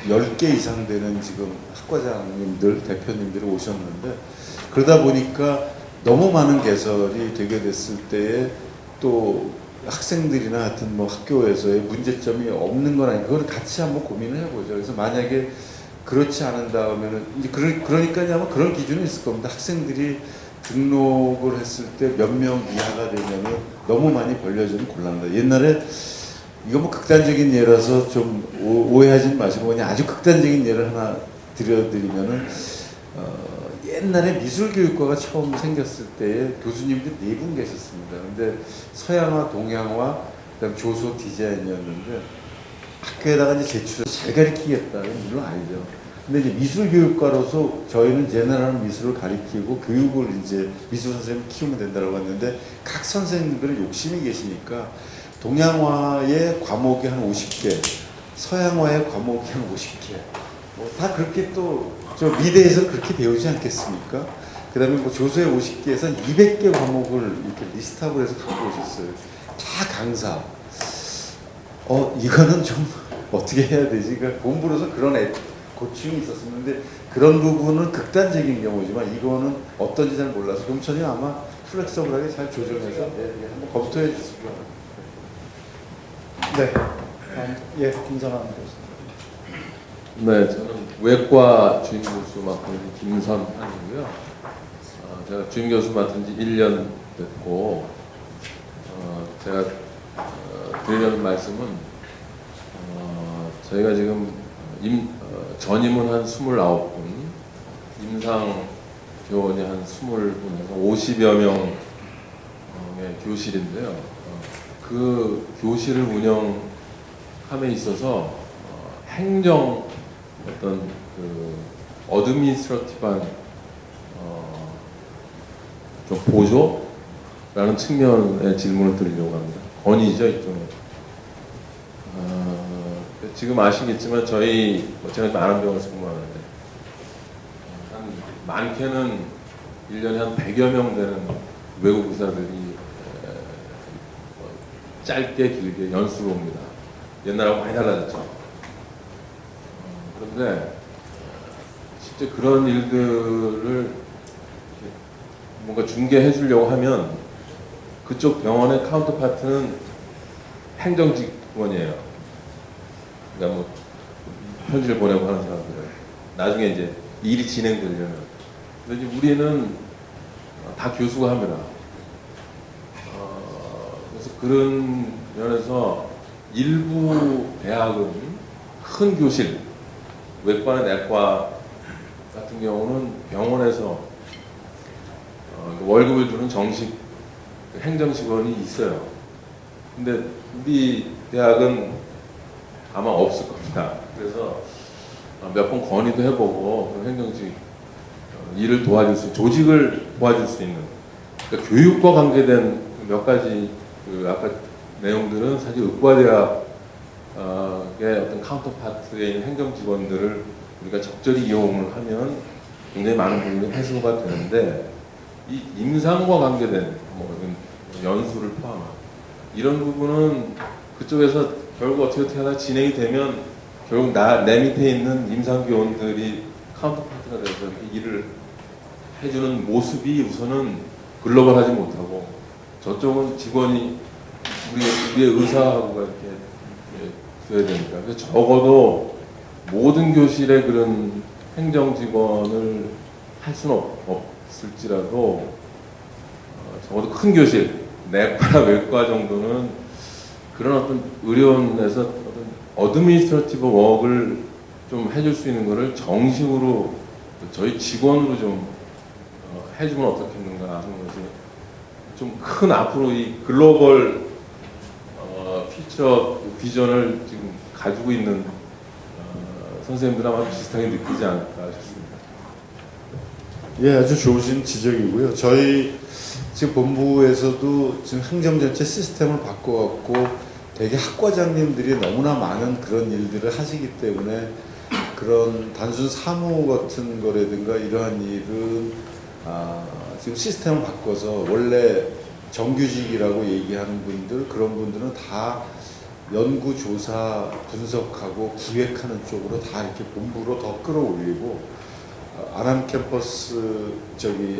10개 이상 되는 지금 학과장님들, 대표님들이 오셨는데, 그러다 보니까 너무 많은 개설이 되게 됐을 때에 또 학생들이나 하여튼 뭐 학교에서의 문제점이 없는 건 아니고 그걸 같이 한번 고민을 해보죠. 그래서 만약에 그렇지 않은다면은 이제 그러니까 아마 그런 기준이 있을 겁니다. 학생들이 등록을 했을 때 몇 명 이하가 되면은 너무 많이 벌려지면 곤란하다. 옛날에 이거 뭐 극단적인 예라서 좀 오해하지 마시고 그냥 아주 극단적인 예를 하나 드려드리면은 옛날에 미술교육과가 처음 생겼을 때에 교수님들이 4분 계셨습니다. 근데 서양화, 동양화, 그다음 조소 디자인이었는데 학교에다가 이제 제출해서 잘 가르치겠다는 물론 아니죠. 근데 이제 미술교육과로서 저희는 제너럴 미술을 가르치고 교육을 이제 미술 선생님 키우면 된다고 했는데 각 선생님들은 욕심이 계시니까 동양화의 과목이 한 50개, 서양화의 과목이 한 50개, 뭐 다 그렇게 또 저 미대에서 그렇게 배우지 않겠습니까? 그 다음에 뭐 조소의 50개에서 200개 과목을 이렇게 리스트업을 해서 갖고 오셨어요. 다 강사. 이거는 좀 어떻게 해야 되지? 그러니까 공부로서 그런 고충이 있었는데 그런 부분은 극단적인 경우지만 이거는 어떤지 잘 몰라서 교무처장이 아마 플렉서블하게 잘 조정해서 한번 검토해 주시기 바랍니다. 네. 예, 김선환 교수님. 네, 저는 외과 주임 교수 맡은 김선환이고요. 제가 주임 교수 맡은 지 1년 됐고, 제가 드리려는 말씀은 저희가 지금 전임은 한 29분, 임상 교원이 한 20분에서 50여 명의 교실인데요. 그 교실을 운영함에 있어서 행정 어떤 그 어드미니스트러티브한 좀 보조라는 측면의 질문을 드리려고 합니다. 건의죠, 일종의. 지금 아시겠지만 저희 제가 많은 병원에서 근무하는데 한 많게는 1년에 한 100여 명 되는 외국 의사들이 짧게 길게 연수로 옵니다. 옛날하고 많이 달라졌죠. 그런데 실제 그런 일들을 뭔가 중개해 주려고 하면 그쪽 병원의 카운터파트는 행정직원이에요. 그러니까 뭐 편지를 보내고 하는 사람들은 나중에 이제 일이 진행되려면. 근데 이제 우리는 다 교수가 합니다. 그래서 그런 면에서 일부 대학은 큰 교실, 외과나 내과 같은 경우는 병원에서 월급을 주는 정식 행정직원이 있어요. 근데 우리 대학은 아마 없을 겁니다. 그래서 몇 번 건의도 해보고 행정직 일을 도와줄 수, 조직을 도와줄 수 있는, 그러니까 교육과 관계된 몇 가지 그 아까 내용들은 사실 의과대학의 어떤 카운터파트에 있는 행정직원들을 우리가 적절히 이용을 하면 굉장히 많은 부분이 해소가 되는데, 이 임상과 관계된 뭐 연수를 포함한 이런 부분은 그쪽에서 결국 어떻게 하다 진행이 되면 결국 내 밑에 있는 임상교원들이 카운터파트가 돼서 이렇게 일을 해주는 모습이 우선은 글로벌하지 못하고, 저쪽은 직원이 우리의 의사하고 이렇게 돼야 되니까. 그래서 적어도 모든 교실에 그런 행정 직원을 할 수는 없을지라도 적어도 큰 교실, 내과, 외과 정도는 그런 어떤 의료원에서 어떤 어드미니스트러티브 워크를 좀 해줄 수 있는 거를 정식으로 저희 직원으로 좀 해주면 어떻겠는가 하는 것이 좀 큰 앞으로 이 글로벌 피처 비전을 지금 가지고 있는 선생님들 아마 비슷하게 느끼지 않을까 싶습니다. 예, 아주 좋으신 지적이고요. 저희 지금 본부에서도 지금 행정전체 시스템을 바꿔갖고 되게 학과장님들이 너무나 많은 그런 일들을 하시기 때문에 그런 단순 사무 같은 거라든가 이러한 일은 지금 시스템을 바꿔서 원래 정규직이라고 얘기하는 분들, 그런 분들은 다 연구, 조사, 분석하고 기획하는 쪽으로 다 이렇게 본부로 더 끌어올리고, 아남 캠퍼스,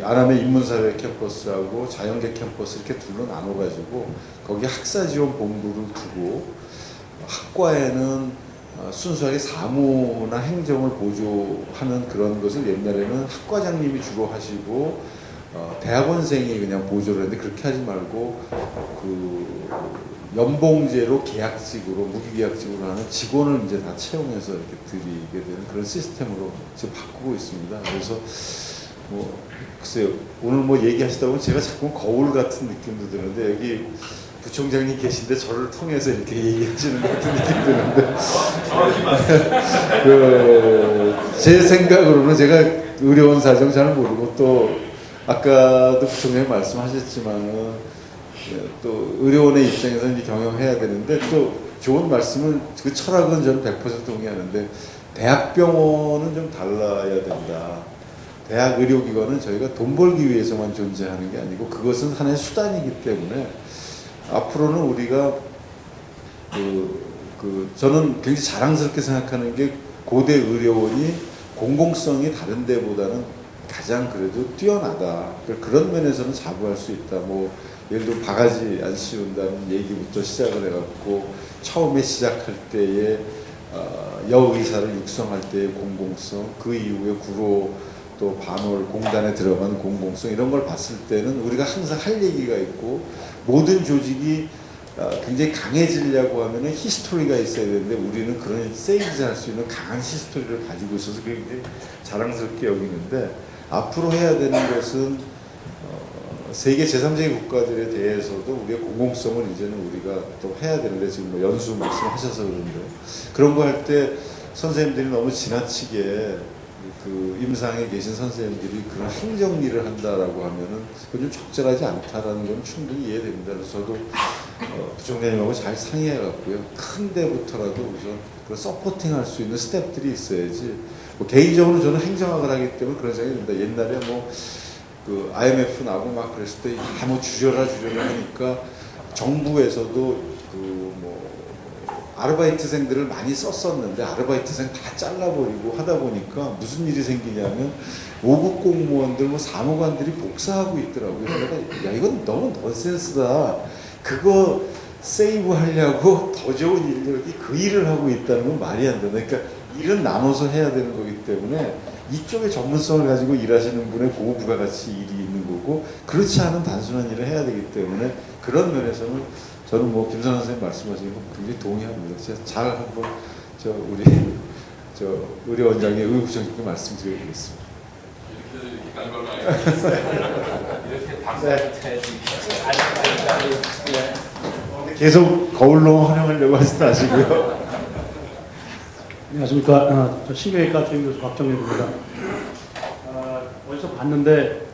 아남의 인문사회 캠퍼스하고 자연계 캠퍼스 이렇게 둘로 나눠가지고 거기 학사지원 본부를 두고, 학과에는 순수하게 사무나 행정을 보조하는 그런 것을 옛날에는 학과장님이 주로 하시고 대학원생이 그냥 보조를 했는데, 그렇게 하지 말고 그 연봉제로 계약직으로, 무기계약직으로 하는 직원을 이제 다 채용해서 이렇게 드리게 되는 그런 시스템으로 지금 바꾸고 있습니다. 그래서 뭐 글쎄요, 오늘 뭐 얘기하시다 보면 제가 자꾸 거울 같은 느낌도 드는데, 여기 부총장님 계신데 저를 통해서 이렇게 얘기하시는 것 같은 느낌이 드는데 제 생각으로는 제가 의료원 사정 잘 모르고, 또 아까도 부총장님 말씀하셨지만은 또 의료원의 입장에서 이제 경영해야 되는데, 또 좋은 말씀은 그 철학은 저는 100% 동의하는데, 대학병원은 좀 달라야 된다. 대학 의료기관은 저희가 돈 벌기 위해서만 존재하는 게 아니고 그것은 하나의 수단이기 때문에 앞으로는 우리가 저는 굉장히 자랑스럽게 생각하는 게 고대 의료원이 공공성이 다른 데보다는 가장 그래도 뛰어나다. 그런 면에서는 자부할 수 있다. 뭐 예를 들어 바가지 안 씌운다는 얘기부터 시작을 해갖고, 처음에 시작할 때에 여의사를 육성할 때의 공공성, 그 이후에 구로 또 반월 공단에 들어간 공공성, 이런 걸 봤을 때는 우리가 항상 할 얘기가 있고, 모든 조직이 굉장히 강해지려고 하면은 히스토리가 있어야 되는데, 우리는 그런 세이지할 수 있는 강한 히스토리를 가지고 있어서 굉장히 자랑스럽게 여기는데, 앞으로 해야 되는 것은 세계 제3세계 국가들에 대해서도 우리의 공공성을 이제는 우리가 또 해야 되는데 지금 뭐 연수 말씀하셔서 그런데 그런 거 할 때 선생님들이 너무 지나치게 그 임상에 계신 선생님들이 그런 행정 일을 한다라고 하면은 그건 좀 적절하지 않다라는 건 충분히 이해됩니다. 그래서 저도 부총장님하고 잘 상의해갖고요. 큰 데부터라도 우선 그런 서포팅할 수 있는 스텝들이 있어야지. 뭐 개인적으로 저는 행정학을 하기 때문에 그런 생각이 듭니다. 옛날에 뭐 그 IMF 나고 막 그랬을 때 뭐 줄여라 하니까 정부에서도 그 뭐 아르바이트생들을 많이 썼었는데 아르바이트생 다 잘라버리고 하다 보니까 무슨 일이 생기냐면 5급 공무원들 뭐 사무관들이 복사하고 있더라고요. 그래서 야 이건 너무 넌센스다. 그거 세이브 하려고 더 좋은 인력이 그 일을 하고 있다는 건 말이 안 된다. 그러니까 일은 나눠서 해야 되는 거기 때문에 이쪽에 전문성을 가지고 일하시는 분의 그 부가가치 일이 있는 거고 그렇지 않은 단순한 일을 해야 되기 때문에 그런 면에서는 저는 뭐 김선환 선생님 말씀하신 거 굉장히 동의합니다. 제가 잘 한번 우리 의료원장의 의무부장님께 말씀드리겠습니다. 계속 거울로 활용하려고 하지 마시고요. 안녕하십니까. 저 신경외과 주임교수 박정렬입니다. 어디서 봤는데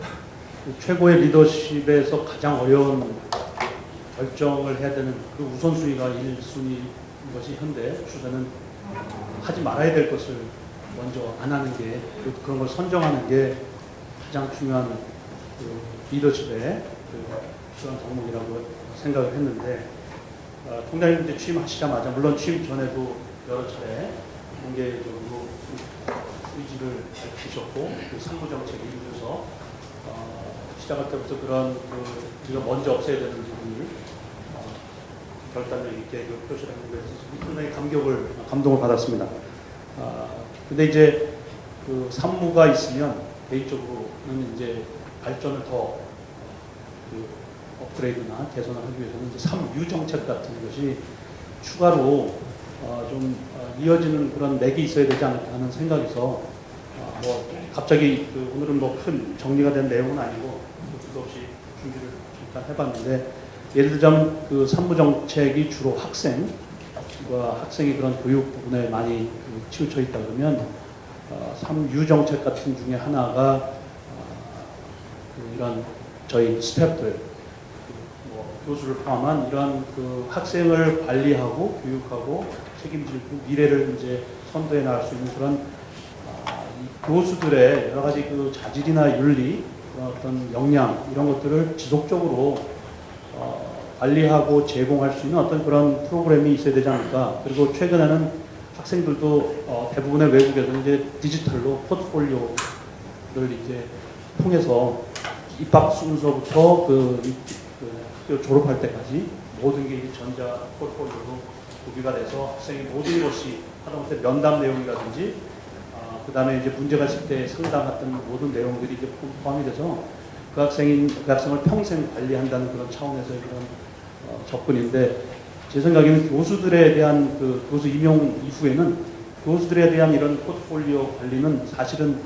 최고의 리더십에서 가장 어려운 결정을 해야 되는 그 우선순위가 1순위인 것이 현대 추세는 하지 말아야 될 것을 먼저 안 하는 게 그런 걸 선정하는 게 가장 중요한 그 리더십의 필요한 덕목이라고 생각을 했는데 총장님 이제 취임하시자마자 물론 취임 전에도 여러 차례 공개적으로 의지를 밝히셨고 그 상부 정책에 이르면서 시작할 때부터 그런 우리가 먼저 없애야 되는 부분을 결단력 있게 표시를 하는 것에 있어서 상당히 감동을 받았습니다. 근데 이제 그 산무가 있으면 개인적으로는 이제 발전을 더 업그레이드나 개선을 하기 위해서는 이제 3유 정책 같은 것이 추가로 좀 이어지는 그런 맥이 있어야 되지 않을까 하는 생각에서 뭐 갑자기 오늘은 뭐 큰 정리가 된 내용은 아니고 그것도 없이 준비를 잠깐 해봤는데 예를 들자면 그 3부 정책이 주로 학생이 그런 교육 부분에 많이 치우쳐 있다 그러면 3유 정책 같은 중에 하나가 이런 저희 스태프들 교수를 포함한 이러한 그 학생을 관리하고 교육하고 책임지고 미래를 이제 선도해 나갈 수 있는 그런 교수들의 여러 가지 그 자질이나 윤리, 어떤 역량 이런 것들을 지속적으로 관리하고 제공할 수 있는 어떤 그런 프로그램이 있어야 되지 않을까. 그리고 최근에는 학생들도 대부분의 외국에서 이제 디지털로 포트폴리오를 이제 통해서 입학 순서부터 학교 졸업할 때까지 모든 게 이제 전자 포트폴리오로 구비가 돼서 학생이 모든 것이 하다못해 면담 내용이라든지 그 다음에 이제 문제가 있을 때 상담 같은 모든 내용들이 이제 포함이 돼서 그 학생을 평생 관리한다는 그런 차원에서의 그런 접근인데 제 생각에는 교수들에 대한 그 교수 임용 이후에는 교수들에 대한 이런 포트폴리오 관리는 사실은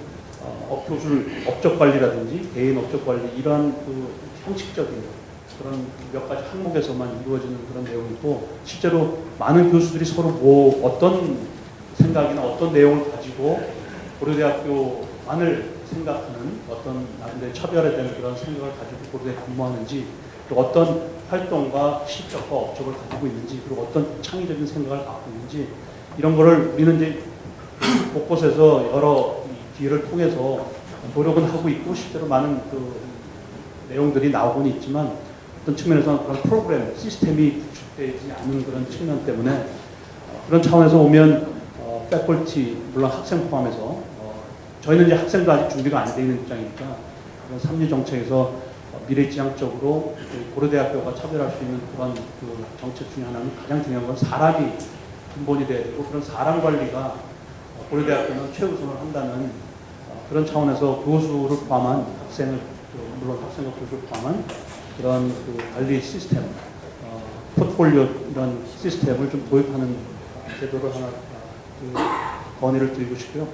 업적 관리라든지 개인 업적 관리 이러한 그 형식적인 그런 몇 가지 항목에서만 이루어지는 그런 내용이고 실제로 많은 교수들이 서로 뭐 어떤 생각이나 어떤 내용을 가지고 고려대학교만을 생각하는 어떤 나름대로 차별화된 그런 생각을 가지고 고려대에 근무하는지 또 어떤 활동과 실적과 업적을 가지고 있는지 그리고 어떤 창의적인 생각을 갖고 있는지 이런 거를 우리는 이제 곳곳에서 여러 기회를 통해서 노력은 하고 있고 실제로 많은 그 내용들이 나오고는 있지만 어떤 측면에서는 그런 프로그램, 시스템이 구축되지 않은 그런 측면 때문에 그런 차원에서 오면 패컬티, 물론 학생 포함해서 저희는 이제 학생도 아직 준비가 안 돼 있는 입장이니까 그런 3유 정책에서 미래지향적으로 고려대학교가 차별할 수 있는 그런 그 정책 중에 하나는 가장 중요한 건 사람이 근본이 돼야 되고 그런 사람 관리가 고려대학교는 최우선을 한다는 그런 차원에서 교수를 포함한 학생을 물론 학생과 교수를 포함한 그런 그 관리 시스템, 포트폴리오 이런 시스템을 좀 도입하는 제도를 하나 건의를 드리고 싶고요.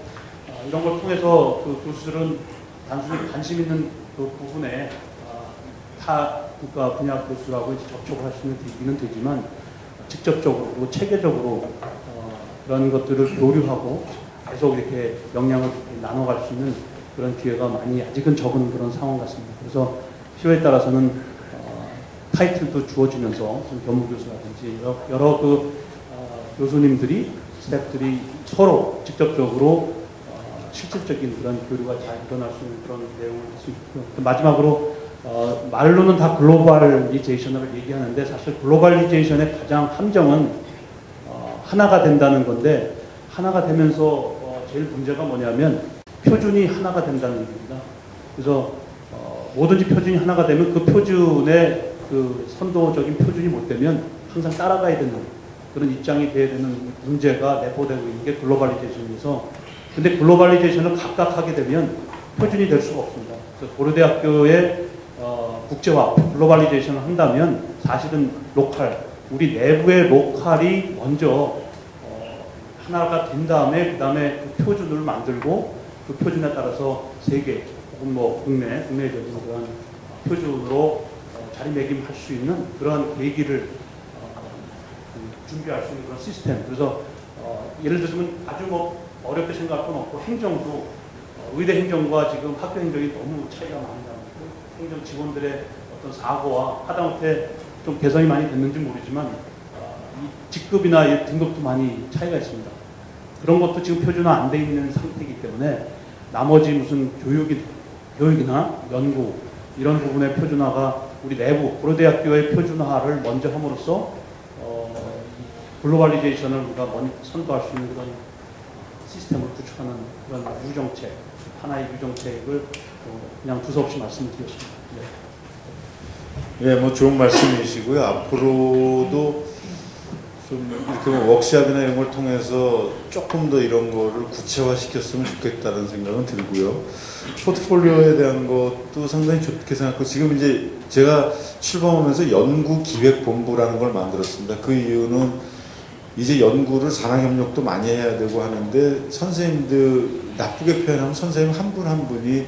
이런 걸 통해서 그 교수들은 단순히 관심 있는 그 부분에 타 국가 분야 교수라고 이제 접촉을 할 수 있는 되지만 직접적으로 그리고 체계적으로 그런 것들을 교류하고 계속 이렇게 역량을 나눠갈 수 있는 그런 기회가 많이 아직은 적은 그런 상황 같습니다. 그래서 필요에 따라서는 타이틀도 주어지면서 교무교수라든지 여러 교수님들이 스태프들이 서로 직접적으로 실질적인 그런 교류가 잘 일어날 수 있는 그런 내용을 할 수 있고요. 마지막으로 말로는 다 글로벌리제이션을 얘기하는데 사실 글로벌리제이션의 가장 함정은 하나가 된다는 건데 하나가 되면서 제일 문제가 뭐냐면 표준이 하나가 된다는 얘기입니다. 그래서 뭐든지 표준이 하나가 되면 그 표준의 그 선도적인 표준이 못 되면 항상 따라가야 되는 그런 입장이 돼야 되는 문제가 내포되고 있는 게 글로벌리제이션에서 근데 글로벌리제이션을 각각 하게 되면 표준이 될 수가 없습니다. 그래서 고려대학교의 국제화, 글로벌리제이션을 한다면 사실은 로컬, 우리 내부의 로컬이 먼저 하나가 된 다음에 그 다음에 그 표준을 만들고 그 표준에 따라서 세계 혹은 뭐 국내적인 그런 표준으로 자리매김할 수 있는 그런 계기를 준비할 수 있는 그런 시스템. 그래서 예를 들면 아주 뭐 어렵게 생각할 건 없고 행정도 의대 행정과 지금 학교 행정이 너무 차이가 많이 나고 행정 직원들의 어떤 사고와 하다못해 좀 개선이 많이 됐는지 모르지만 이 직급이나 이 등급도 많이 차이가 있습니다. 그런 것도 지금 표준화 안 돼 있는 상태이기 때문에 나머지 무슨 교육이나 연구 이런 부분의 표준화가 우리 내부 고려대학교의 표준화를 먼저 함으로써 글로벌리제이션을 우리가 선도할 수 있는 그런 시스템을 구축하는 그런 유정책, 하나의 유정책을 그냥 두서없이 말씀드렸습니다. 예, 뭐 좋은 말씀이시고요. 앞으로도 좀 이렇게 뭐 워크샵이나 이런 걸 통해서 조금 더 이런 거를 구체화시켰으면 좋겠다는 생각은 들고요. 포트폴리오에 대한 것도 상당히 좋게 생각하고 지금 이제 제가 출범하면서 연구기획본부라는 걸 만들었습니다. 그 이유는 이제 연구를 산학협력도 많이 해야 되고 하는데 선생님들 나쁘게 표현하면 선생님 한 분 한 분이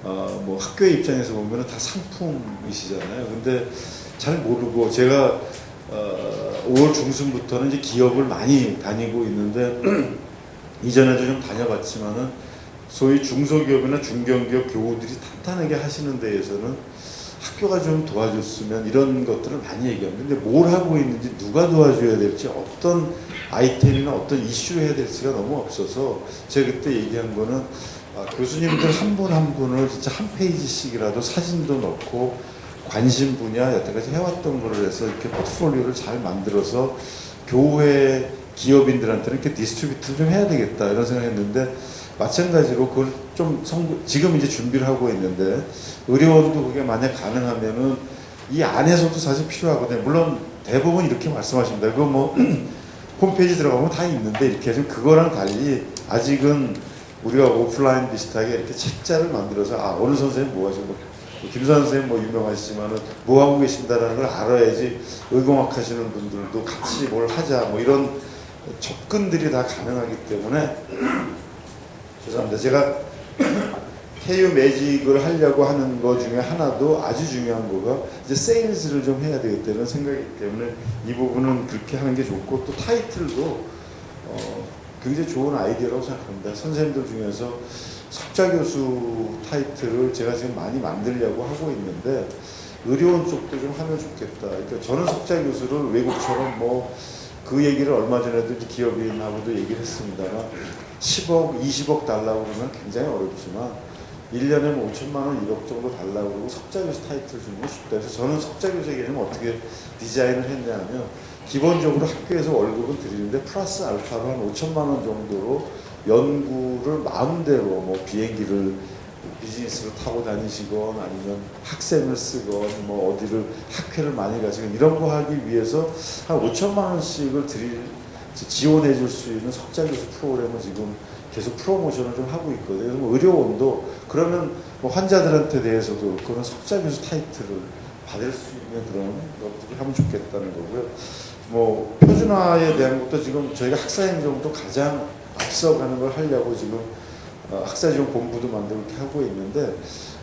뭐 학교의 입장에서 보면 다 상품이시잖아요. 근데 잘 모르고 제가 5월 중순부터는 이제 기업을 많이 다니고 있는데 이전에도 좀 다녀봤지만은 소위 중소기업이나 중견기업 교우들이 탄탄하게 하시는 데에서는 학교가 좀 도와줬으면 이런 것들을 많이 얘기합니다. 근데 뭘 하고 있는지 누가 도와줘야 될지 어떤 아이템이나 어떤 이슈를 해야 될지가 너무 없어서 제가 그때 얘기한 거는 교수님들 한 분 한 분을 진짜 한 페이지씩이라도 사진도 넣고 관심 분야 여태까지 해왔던 거를 해서 이렇게 포트폴리오를 잘 만들어서 교회 기업인들한테는 이렇게 디스트리뷰트를 좀 해야 되겠다 이런 생각했는데 마찬가지로 그걸 좀 지금 이제 준비를 하고 있는데 의료원도 그게 만약 가능하면은 이 안에서도 사실 필요하거든요. 물론 대부분 이렇게 말씀하십니다. 그거 뭐 홈페이지 들어가면 다 있는데 이렇게 좀 그거랑 달리 아직은 우리가 오프라인 비슷하게 이렇게 책자를 만들어서 어느 선생님 뭐 하시고 김선 선생님 뭐 유명하시지만은 뭐 하고 계신다라는 걸 알아야지 의공학 하시는 분들도 같이 뭘 하자 뭐 이런 접근들이 다 가능하기 때문에 죄송합니다. 제가 KU 매직을 하려고 하는 거 중에 하나도 아주 중요한 거가 이제 세일즈를 좀 해야 되겠다는 생각이기 때문에 이 부분은 그렇게 하는 게 좋고 또 타이틀도 굉장히 좋은 아이디어라고 생각합니다. 선생님들 중에서 석좌 교수 타이틀을 제가 지금 많이 만들려고 하고 있는데 의료원 쪽도 좀 하면 좋겠다. 그러니까 저는 석좌 교수를 외국처럼 뭐 그 얘기를 얼마 전에도 기업인하고도 얘기를 했습니다만 10억, 20억 달라고 그러면 굉장히 어렵지만 1년에 뭐 5천만 원, 1억 정도 달라고 그러고 석좌 교수 타이틀 주는 게 쉽다. 그래서 저는 석좌 교수의 개념을 어떻게 디자인을 했냐면 기본적으로 학교에서 월급은 드리는데 플러스 알파로 한 5천만 원 정도로 연구를 마음대로 뭐 비행기를 비즈니스로 타고 다니시건 아니면 학생을 쓰건 뭐 어디를 학회를 많이 가시건 이런 거 하기 위해서 한 5천만 원씩을 지원해 줄 수 있는 석좌 교수 프로그램을 지금 계속 프로모션을 좀 하고 있거든요. 뭐 의료원도 그러면 뭐 환자들한테 대해서도 그런 석좌 교수 타이틀을 받을 수 있는 그런 것들을 하면 좋겠다는 거고요. 뭐 표준화에 대한 것도 지금 저희가 학사행정도 가장 앞서가는 걸 하려고 지금 학사지원본부도 만들고 이렇게 하고 있는데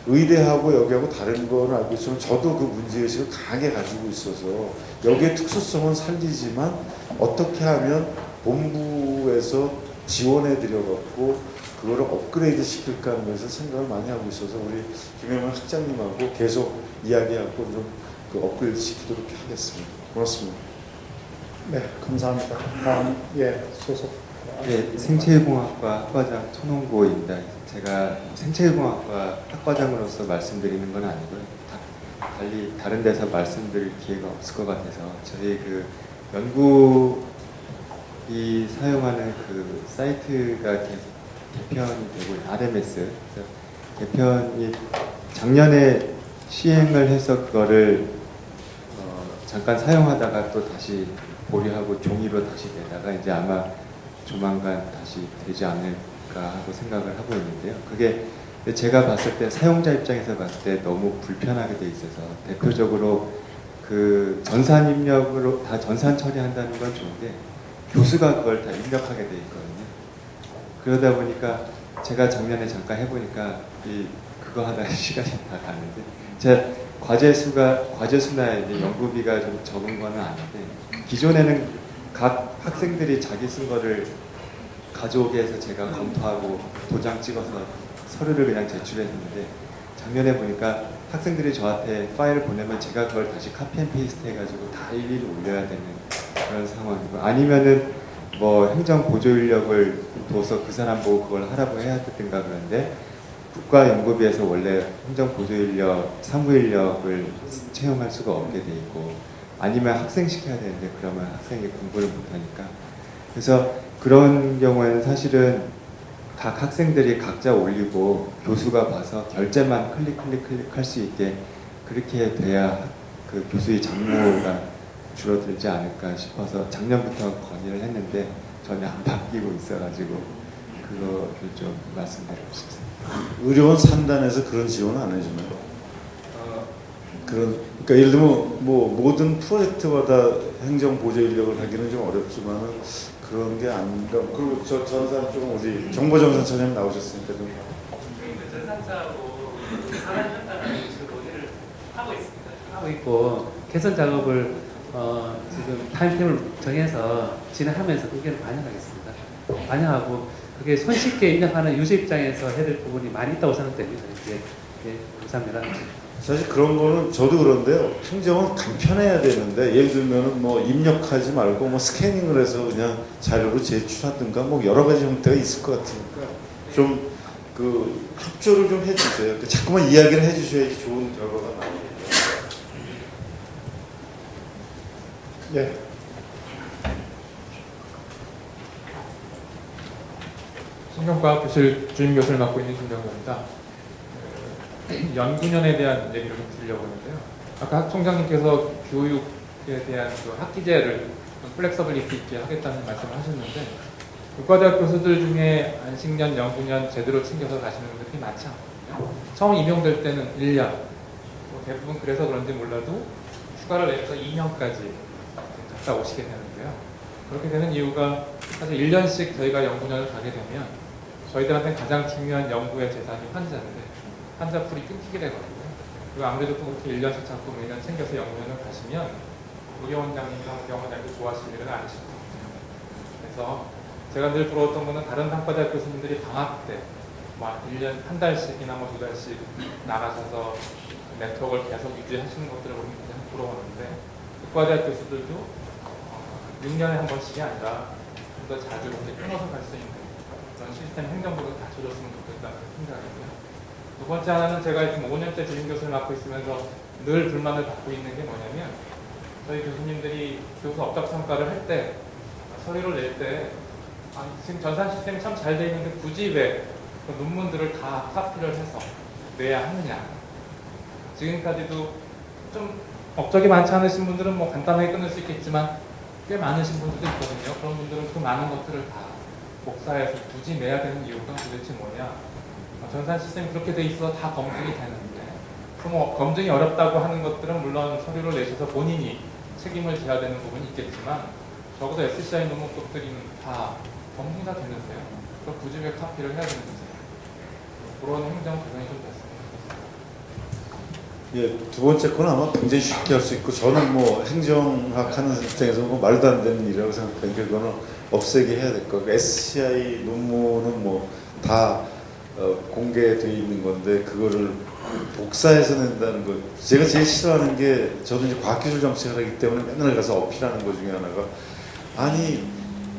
의대하고 여기하고 다른 건 알고 있지만 저도 그 문제의식을 강하게 가지고 있어서 여기에 특수성은 살리지만 어떻게 하면 본부에서 지원해 드려갖고 그거를 업그레이드 시킬까 하면서 생각을 많이 하고 있어서 우리 김영만 학장님하고 계속 이야기하고 좀 그 업그레이드 시키도록 하겠습니다. 고맙습니다. 네, 감사합니다. 다음 소속. 네, 생체유공학과 학과장 손홍고입니다. 제가 생체유공학과 학과장으로서 말씀드리는 건 아니고요. 달리 다른 데서 말씀드릴 기회가 없을 것 같아서 저희 그 연구이 사용하는 그 사이트가 개편이 되고 RMS 그래서 개편이 작년에 시행을 해서 그거를 잠깐 사용하다가 또 다시 보류하고 종이로 다시 내다가 이제 아마 조만간 다시 되지 않을까 하고 생각을 하고 있는데요. 그게 제가 봤을 때 사용자 입장에서 봤을 때 너무 불편하게 돼 있어서 대표적으로 그 전산 입력으로 다 전산 처리한다는 건 좋은데 교수가 그걸 다 입력하게 돼 있거든요. 그러다 보니까 제가 작년에 잠깐 해보니까 그거 하다 시간이 다 갔는데 제 과제수나 이제 연구비가 좀 적은 거는 아닌데 기존에는 각 학생들이 자기 쓴 거를 가져오게 해서 제가 검토하고 도장 찍어서 서류를 그냥 제출했는데 작년에 보니까 학생들이 저한테 파일을 보내면 제가 그걸 다시 카피 앤 페이스트 해가지고 다 일일이 올려야 되는 그런 상황이고 아니면은 뭐 행정 보조 인력을 둬서 그 사람 보고 그걸 하라고 해야 되든가 그런데 국가연구비에서 원래 행정 보조 인력, 사무 인력을 채용할 수가 없게 돼 있고 아니면 학생 시켜야 되는데 그러면 학생이 공부를 못하니까 그래서 그런 경우에는 사실은 각 학생들이 각자 올리고 교수가 봐서 결제만 클릭할 수 있게 그렇게 돼야 그 교수의 잡무가 줄어들지 않을까 싶어서 작년부터 건의를 했는데 전혀 안 바뀌고 있어가지고 그거를 좀 말씀드리고 싶습니다. 의료원 산단에서 그런 지원을 안 해주나요? 그러니까 예를 들면 뭐 모든 프로젝트마다 행정 보조 인력을 하기는 좀 어렵지만은 그런 게 아닌가. 그리고 저 전산 쪽은 우리 정보정산처님 나오셨으니까 좀. 전산사하고 사람 현장을 지금 논의를 하고 있습니다. 하고 있고 개선 작업을 지금 타임테이블 정해서 진행하면서 의견을 반영하겠습니다. 반영하고 그게 손쉽게 입력하는 유저 입장에서 해야 될 부분이 많이 있다고 생각됩니다. 감사합니다. 사실 그런 거는 저도 그런데요. 행정은 간편해야 되는데 예를 들면은 뭐 입력하지 말고 뭐 스캐닝을 해서 그냥 자료로 제출하든가 뭐 여러 가지 형태가 있을 것 같으니까 좀 그 협조를 좀 해주세요. 자꾸만 이야기를 해주셔야지 좋은 결과가 나오거든요. 예. 신경과학교실 주임교수를 맡고 있는 김병호입니다. 연구년에 대한 얘기를 좀 드리려고 하는데요. 아까 학 총장님께서 교육에 대한 그 학기제를 플렉서블리티 있게 하겠다는 말씀을 하셨는데 의과대학 교수들 중에 안식년, 연구년 제대로 챙겨서 가시는 분들이 많지 않거든요. 처음 임용될 때는 1년, 대부분 그래서 그런지 몰라도 휴가를 내서 2년까지 갔다 오시게 되는데요. 그렇게 되는 이유가 사실 1년씩 저희가 연구년을 가게 되면 저희들한테 가장 중요한 연구의 재산이 환자인데 환자 풀이 끊기게 되거든요. 그리고 아무래도 그렇게 1년씩 자꾸 매년 챙겨서 연구년을 가시면 의료원장님과 병원장도 좋아하실 일은 아니실 거거든요. 그래서 제가 늘 부러웠던 거는 다른 학과대학 교수님들이 방학 때 막 1년 한 달씩이나 뭐 2달씩 나가셔서 네트워크를 계속 유지하시는 것들을 보면 굉장히 부러웠는데 의과대학 교수들도 6년에 한 번씩이 아니라 좀 더 자주 이렇게 끊어서 갈 수 있는 그런 시스템 행정부가 갖춰줬으면 좋겠다는 생각이고요. 두 번째 하나는 제가 지금 5년째 주임교수를 맡고 있으면서 늘 불만을 받고 있는 게 뭐냐면 저희 교수님들이 교수 업적평가를 할 때 서류를 낼 때 지금 전산 시스템이 참 잘 돼 있는데 굳이 왜 그 논문들을 다 카피를 해서 내야 하느냐. 지금까지도 좀 업적이 많지 않으신 분들은 뭐 간단하게 끊을 수 있겠지만 꽤 많으신 분들도 있거든요. 그런 분들은 그 많은 것들을 다 복사해서 굳이 내야 되는 이유가 도대체 뭐냐. 전산 시스템이 그렇게 돼 있어서 다 검증이 되는데 그 뭐 검증이 어렵다고 하는 것들은 물론 서류를 내셔서 본인이 책임을 져야 되는 부분이 있겠지만 적어도 SCI 논문 것들이 다 검증이 다 되는데요. 그럼 굳이 왜 카피를 해야 되는 거죠? 그런 행정 개선이 좀 됐습니다. 예, 두 번째 건 아마 굉장히 쉽게 할 수 있고 저는 뭐 행정학 하는 입장에서 뭐 말도 안 되는 일이라고 생각하니까 그거는 없애게 해야 될 거고 SCI 논문은 뭐 다 공개되어 있는 건데 그거를 복사해서 낸다는 거 제가 제일 싫어하는 게 저도 이제 과학기술 정책을 하기 때문에 맨날 가서 어필하는 것 중에 하나가 아니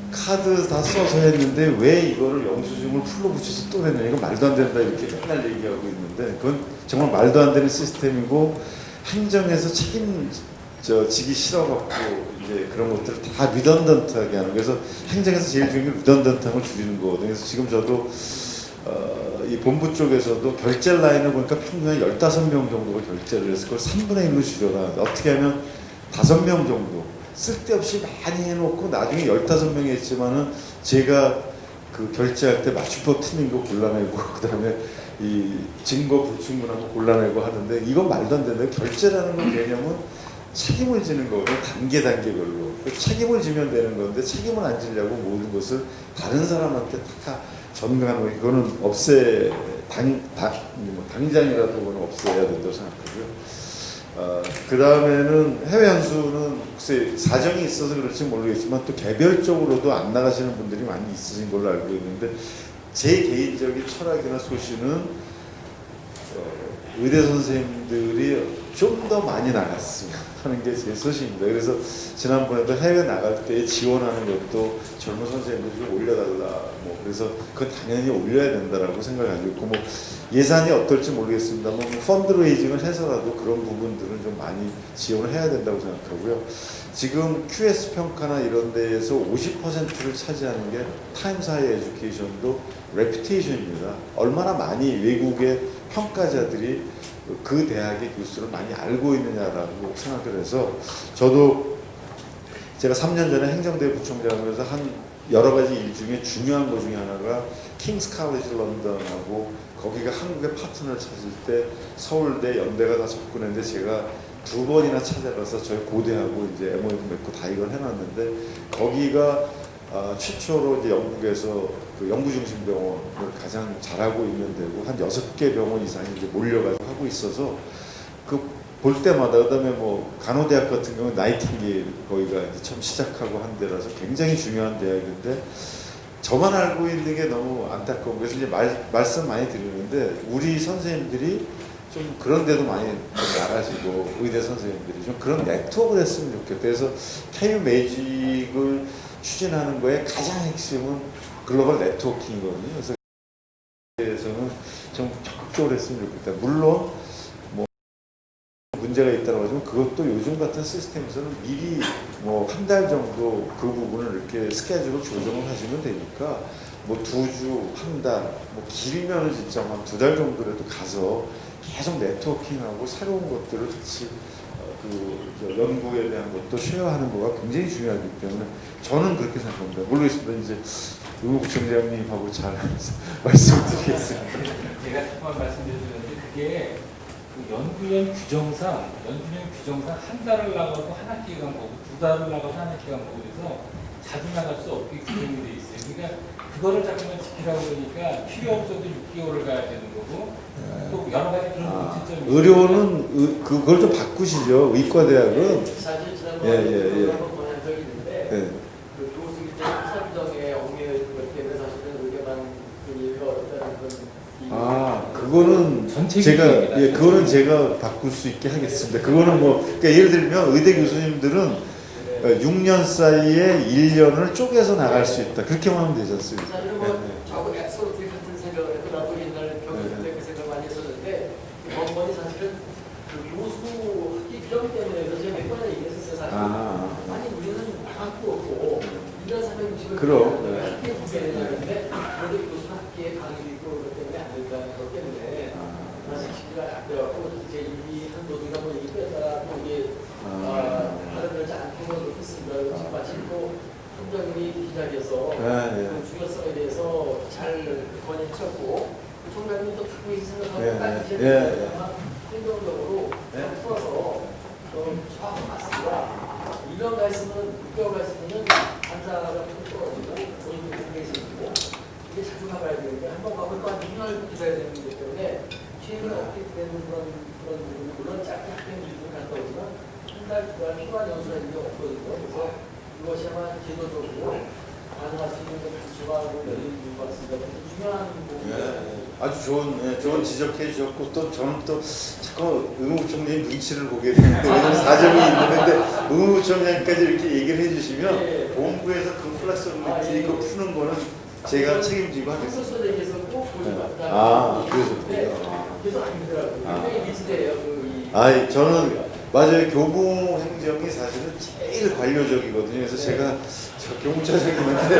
카드 다 써서 했는데 왜 이거를 영수증을 풀로 붙여서 또 내냐 이거 말도 안 된다 이렇게 맨날 얘기하고 있는데 그건 정말 말도 안 되는 시스템이고 행정에서 책임지기 싫어갖고 이제 그런 것들을 다 리던던트하게 하는 그래서 행정에서 제일 중요한 게 리던던트함을 줄이는 거거든요. 그래서 지금 저도 이 본부 쪽에서도 결제 라인을 보니까 평균 한 15명 정도가 결제를 해서 그걸 3분의 1로 줄여라. 어떻게 하면 5명 정도 쓸데없이 많이 해놓고 나중에 15명이 했지만은 제가 그 결제할 때 맞춤법 틀린 거 골라내고 그 다음에 이 증거 불충분한 거 골라내고 하는데 이건 말도 안 된다. 결제라는 건 개념은 책임을 지는 거거든요. 단계별로. 책임을 지면 되는 건데 책임을 안 지려고 모든 것을 다른 사람한테 다 전가하는 거 이거는 당장이라도 그거는 없애야 된다고 생각하고요. 그 다음에는 해외 연수는 글쎄 사정이 있어서 그럴지 모르겠지만 또 개별적으로도 안 나가시는 분들이 많이 있으신 걸로 알고 있는데 제 개인적인 철학이나 소신은 의대 선생님들이 좀 더 많이 나갔으면 하는 게 제 소신입니다. 그래서 지난번에도 해외 나갈 때 지원하는 것도 젊은 선생님들 좀 올려달라. 뭐 그래서 그건 당연히 올려야 된다라고 생각을 가지고 있고 뭐 예산이 어떨지 모르겠습니다만 뭐 펀드레이징을 해서라도 그런 부분들은 좀 많이 지원을 해야 된다고 생각하고요. 지금 QS 평가나 이런 데에서 50%를 차지하는 게 타임스 하이어 에듀케이션도 레퓨테이션입니다. 얼마나 많이 외국의 평가자들이 그 대학의 교수를 많이 알고 있느냐라고 생각을 해서 저도 제가 3년 전에 행정대 부총장으로서 한 여러 가지 일 중에 중요한 것 중에 하나가 킹스 칼리지 런던하고 거기가 한국의 파트너를 찾을 때 서울대, 연대가 다 접근했는데 제가 2번이나 찾아가서 저희 고대하고 이제 MOU 맺고 다 이걸 해놨는데 거기가 최초로 이제 영국에서 그 연구중심병원을 가장 잘하고 있는 데고 한 6개 병원 이상이 이제 몰려가지고 하고 있어서 그 볼 때마다 그다음에 뭐 간호대학 같은 경우는 나이팅게일 거기가 이제 처음 시작하고 한 데라서 굉장히 중요한 대학인데 저만 알고 있는 게 너무 안타까운 그래서 이제 말씀 많이 드리는데 우리 선생님들이 좀 그런 데도 많이 나가시고 의대 선생님들이 좀 그런 네트워크를 했으면 좋겠다. 그래서 KU 매직을 추진하는 거에 가장 핵심은 글로벌 네트워킹이거든요. 그래서 에서는 좀 적극적으로 했으면 좋겠다. 물론 뭐 문제가 있다고 하지만 그것도 요즘 같은 시스템에서는 미리 뭐 한 달 정도 그 부분을 이렇게 스케줄을 조정을 하시면 되니까 뭐 2주, 한 달, 뭐 길면은 진짜 한 2달 정도라도 가서 계속 네트워킹하고 새로운 것들을 같이 그 연구에 대한 것도 쉐어하는 거가 굉장히 중요하기 때문에 저는 그렇게 생각합니다. 모르겠습니다. 이제 의무부총장님하고 잘 말씀드리겠습니다. 제가 한번 말씀드리는데 그게 그 연구년 규정상 한 달을 나가고 한 학기가 간 거고 2달을 나가고 한 학기가 간 거고 그래서 자주 나갈 수 없게 규정이 돼 있어요. 그러니까 그거를 자꾸만 지키라고 그러니까 필요 없어도 6개월을 가야 되는 거고 또 여러 가지 그런 문제점이 의료는 그걸 좀 바꾸시죠. 의과대학은 사실 지난번에 한번 보낸 적이 있는데 예. 그 교수기 때 사정에 옹매여 있는 것 때문에 사실은 의료만 그 이유가 없다는 건 그거는 제가 그거는 제가 바꿀 수 있게 하겠습니다. 그거는 뭐 그러니까 예를 들면 의대 교수님들은 6년 사이에 1년을 쪼개서 나갈 수 있다. 그렇게만 하면 되지 않습니까? 사실은 뭐 저하고 엑소로트 같은 생각을 해도 나도 옛날 교수 때 그 생각 많이 했었는데 원본이 사실은 그 교수 학기 규정 때문에 제가 몇 번이나 얘기했었어요. 사실 아니 우리는 방학도 없고 1년 360일 그럼 학기에 두개 되는데 그런데 교수 학기에 강의도 있고 그것 때문에 안 된다는 것 때문에 사실 시기가 안 돼갖고 제 이미 한 노동이나 뭐 얘기 빼다가 또 이게 다른 여자 안 통과도 했습니다. 지금 마침 또 총장님이 기자께서 그 중요성에 대해서 잘 권유하셨고 총장님이 또 듣고 있을 생각하고 딱 이제 행정적으로 풀어서 정확히 맞습니다. 1년 가 있으면 6개월 가 있으면 환자가 좀 떨어지고 본인도 굉장히 생기고 이게 자주 가봐야 되는데 한 번 가면 또 한 2년을 기다려야 되는데 시행이 없게 되는 그런 부분은 물론 짧게 학생 기준을 갔다 오지만 한 달 동안 필요한 연수가 있는 게 없거든요. 그래서 이것이 아마 제도적으로 가능할 수 있는 단축하고 열린 이유가 있습니다. 중요한 부분이에요. 아주 좋은 지적해 주셨고 또 저는 또 자꾸 의무부총장님 눈치를 보게 되는데 왜냐면 사정이 있는데 의무부총장님까지 이렇게 얘기를 해주시면 본부에서 그 플렉서빌리티 이거 푸는 거는 제가 책임지고 하겠습니다. 풀소스 얘기했었고 그래서 계속 안 되더라고요. 굉장히 미치대요. 저는 맞아요. 교부 행정이 사실은 제일 관료적이거든요. 그래서 제가 교무처장님한테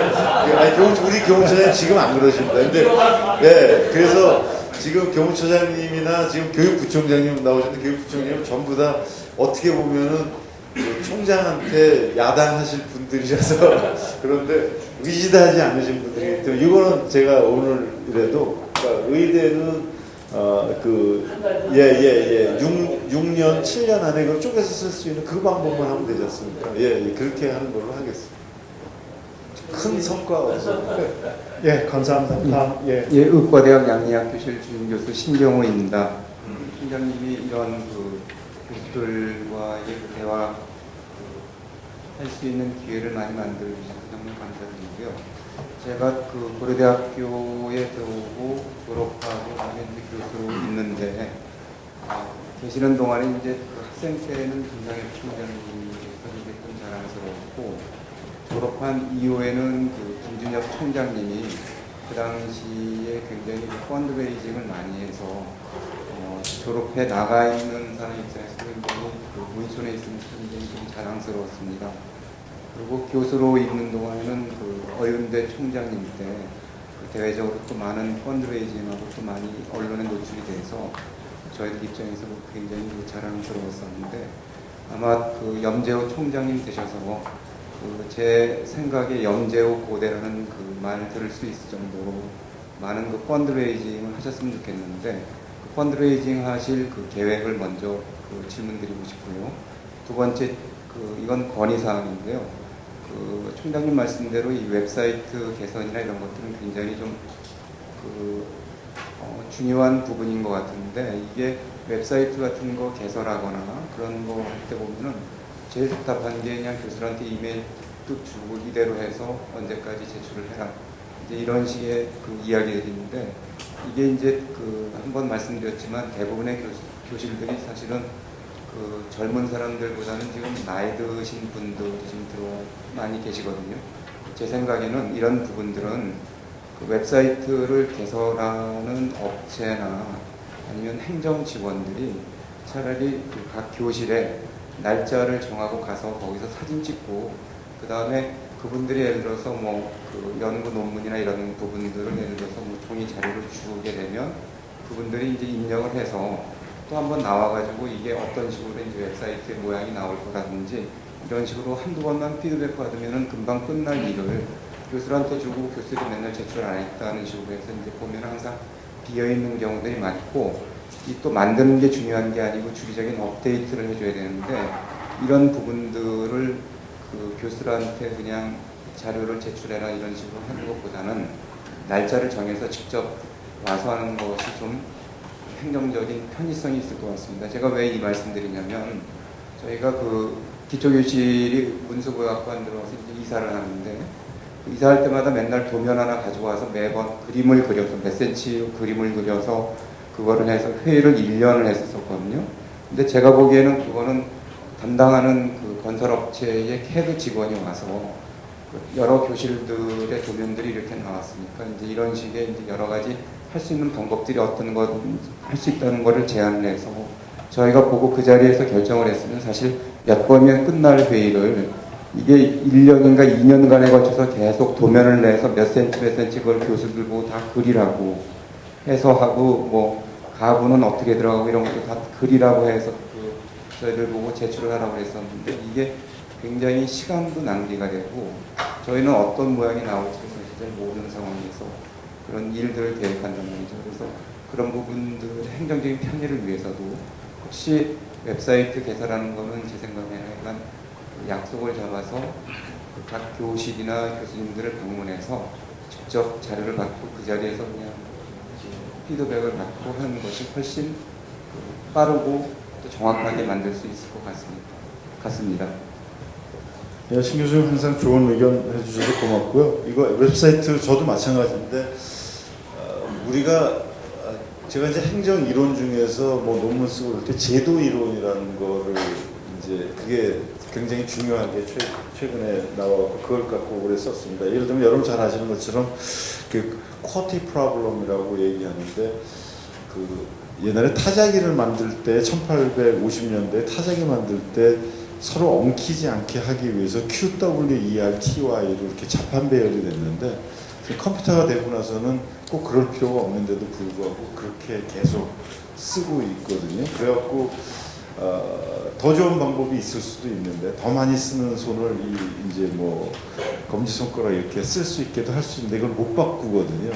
우리 교무처장님 지금 안 그러십니다. 근데 그래서 지금 교무처장님이나 지금 교육부총장님 나오셨는데 교육부총장님 전부 다 어떻게 보면은 그 총장한테 야단하실 분들이라서 그런데 위지하지 않으신 분들이기 때문에 이거는 제가 오늘이라도 그러니까 의대는 6년, 7년 안에 그걸 쪼개서 쓸 수 있는 그 방법만 하면 되지 않습니까? 그렇게 하는 걸로 하겠습니다. 큰 성과가 없습니다. 감사합니다. 의과대학 양리학교실 주임교수 신경호입니다. 총장님이 이런 교수들과의 대화 할 수 있는 기회를 많이 만들어 주셔서 정말 감사드리고요. 제가 고려대학교에 들어오고 졸업하고 그다음에 이제 교수로 있는데 계시는 동안에 이제 학생 때는 김상엽 총장님께서 이게 좀 자랑스러웠고 졸업한 이후에는 김준엽 총장님이 그 당시에 굉장히 펀드레이징을 많이 해서 졸업해 나가 있는 사람 입장에서 굉장히 문촌에 있으면 굉장히 좀 자랑스러웠습니다. 그리고 교수로 있는 동안에는 어윤대 총장님 때 대외적으로 또 많은 펀드레이징하고 또 많이 언론에 노출이 돼서 저희들 입장에서 굉장히 자랑스러웠었는데 아마 염재호 총장님 되셔서 제 생각에 염재호 고대라는 말 들을 수 있을 정도로 많은 펀드레이징을 하셨으면 좋겠는데 펀드레이징 하실 계획을 먼저 질문드리고 싶고요. 두 번째 이건 건의사항인데요. 총장님 말씀대로 이 웹사이트 개선이나 이런 것들은 굉장히 좀 중요한 부분인 것 같은데 이게 웹사이트 같은 거 개설하거나 그런 거 할 때 보면은 제일 답답한 게 그냥 교수들한테 이메일 뚝 주고 이대로 해서 언제까지 제출을 해라 이제 이런 식의 이야기들인데 이게 이제 한번 말씀드렸지만 대부분의 교실들이 사실은 젊은 사람들보다는 지금 나이 드신 분들이 지금 많이 계시거든요. 제 생각에는 이런 부분들은 웹사이트를 개설하는 업체나 아니면 행정 직원들이 차라리 각 교실에 날짜를 정하고 가서 거기서 사진 찍고 그 다음에 그분들이 예를 들어서 연구 논문이나 이런 부분들을 예를 들어서 종이 자료를 주게 되면 그분들이 이제 입력을 해서 또 한번 나와가지고 이게 어떤 식으로 이제 웹사이트의 모양이 나올 거라든지 이런 식으로 한두 번만 피드백 받으면은 금방 끝날 일을 교수들한테 주고 교수들이 맨날 제출 안 했다는 식으로 해서 이제 보면 항상 비어있는 경우들이 많고 이 또 만드는 게 중요한 게 아니고 주기적인 업데이트를 해줘야 되는데 이런 부분들을 교수들한테 그냥 자료를 제출해라 이런 식으로 하는 것보다는 날짜를 정해서 직접 와서 하는 것이 좀 행정적인 편의성이 있을 것 같습니다. 제가 왜 이 말씀드리냐면 저희가 기초교실이 문수부학관 들어와서 이제 이사를 하는데 이사할 때마다 맨날 도면 하나 가져와서 매번 그림을 그려서 몇 센치 그림을 그려서 그거를 해서 회의를 1년을 했었거든요. 근데 제가 보기에는 그거는 담당하는 건설업체의 CAD 직원이 와서 여러 교실들의 도면들이 이렇게 나왔으니까 이제 이런 식의 이제 여러 가지 할 수 있는 방법들이 어떤 것 할 수 있다는 것을 제안을 해서 저희가 보고 그 자리에서 결정을 했으면 사실 몇 번이면 끝날 회의를 이게 1년인가 2년간에 걸쳐서 계속 도면을 내서 몇 센치 그걸 교수들 보고 다 그리라고 해서 하고 가구는 어떻게 들어가고 이런 것도 다 그리라고 해서 저희들 보고 제출을 하라고 했었는데 이게 굉장히 시간도 낭비가 되고 저희는 어떤 모양이 나올지 사실 잘 모르는 상황에서 그런 일들을 계획한단 말이죠. 그래서 그런 부분들의 행정적인 편의를 위해서도 혹시 웹사이트 개설하는 거는 제 생각에는 약간 약속을 잡아서 각 교실이나 교수님들을 방문해서 직접 자료를 받고 그 자리에서 그냥 피드백을 받고 하는 것이 훨씬 빠르고 또 정확하게 만들 수 있을 것 같습니다. 예, 신 교수님 항상 좋은 의견 해주셔서 고맙고요. 이거 웹사이트 저도 마찬가지인데 우리가 제가 이제 행정 이론 중에서 뭐 논문 쓰고 이렇게 제도 이론이라는 거를 이제 그게 굉장히 중요하게 최근에 나와서 그걸 갖고 오래 썼습니다. 예를 들면 여러분 잘 아시는 것처럼 그 쿼티 프로블럼이라고 얘기하는데 그 옛날에 타자기를 만들 때 1850년대 타자기 만들 때 서로 엉키지 않게 하기 위해서 QWERTY로 이렇게 자판 배열이 됐는데 컴퓨터가 되고 나서는 꼭 그럴 필요가 없는데도 불구하고 그렇게 계속 쓰고 있거든요. 그래갖고 더 좋은 방법이 있을 수도 있는데 더 많이 쓰는 손을 이제 뭐 검지손가락 이렇게 쓸 수 있게도 할 수 있는데 이걸 못 바꾸거든요.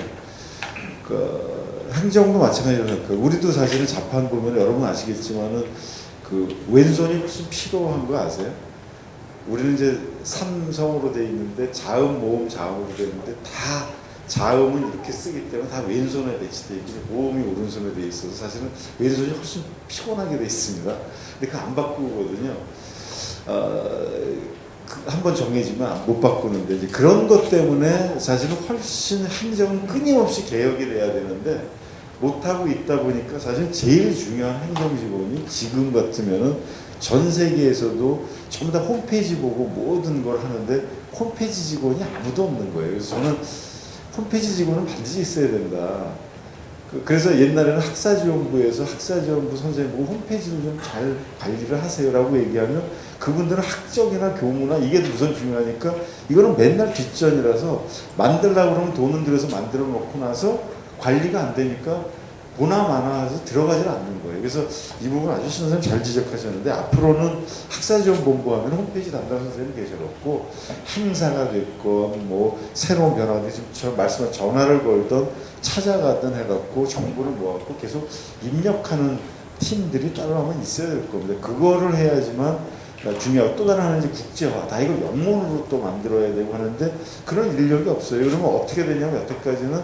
행정도 마찬가지로 생각해요. 우리도 사실은 자판 보면 여러분 아시겠지만은 그 왼손이 훨씬 필요한 거 아세요? 우리는 이제 삼성으로 돼 있는데 자음, 모음, 자음으로 돼 있는데 다 자음은 이렇게 쓰기 때문에 다 왼손에 배치되어 있고 모음이 오른손에 돼 있어서 사실은 왼손이 훨씬 피곤하게 돼 있습니다. 근데 그거 안 바꾸거든요. 한번 정해지면 못 바꾸는데 이제 그런 것 때문에 사실은 훨씬 행정은 끊임없이 개혁이 돼야 되는데 못하고 있다 보니까 사실 제일 중요한 행정직원이 지금 같으면은 전 세계에서도 전부 다 홈페이지 보고 모든 걸 하는데 홈페이지 직원이 아무도 없는 거예요. 그래서 저는 홈페이지 직원은 반드시 있어야 된다. 그래서 옛날에는 학사지원부에서 학사지원부 선생님 보고 홈페이지를 좀 잘 관리를 하세요라고 얘기하면 그분들은 학적이나 교무나 이게 우선 중요하니까 이거는 맨날 뒷전이라서 만들려고 그러면 돈은 들여서 만들어 놓고 나서 관리가 안 되니까 보나 마나 해서 들어가질 않는 거예요. 그래서 이 부분 아주 신 선생님 잘 지적하셨는데 앞으로는 학사지원본부 하면 홈페이지 담당 선생님이 계셔갖고 행사가 됐건 뭐 새로운 변화가 지금 말씀한 전화를 걸던 찾아가든 해갖고 정보를 모아갖고 계속 입력하는 팀들이 따로 하면 있어야 될 겁니다. 그거를 해야지만 중요하고 또 다른 하나는 이제 국제화. 다 이걸 영문으로 또 만들어야 되고 하는데 그런 인력이 없어요. 그러면 어떻게 되냐면 여태까지는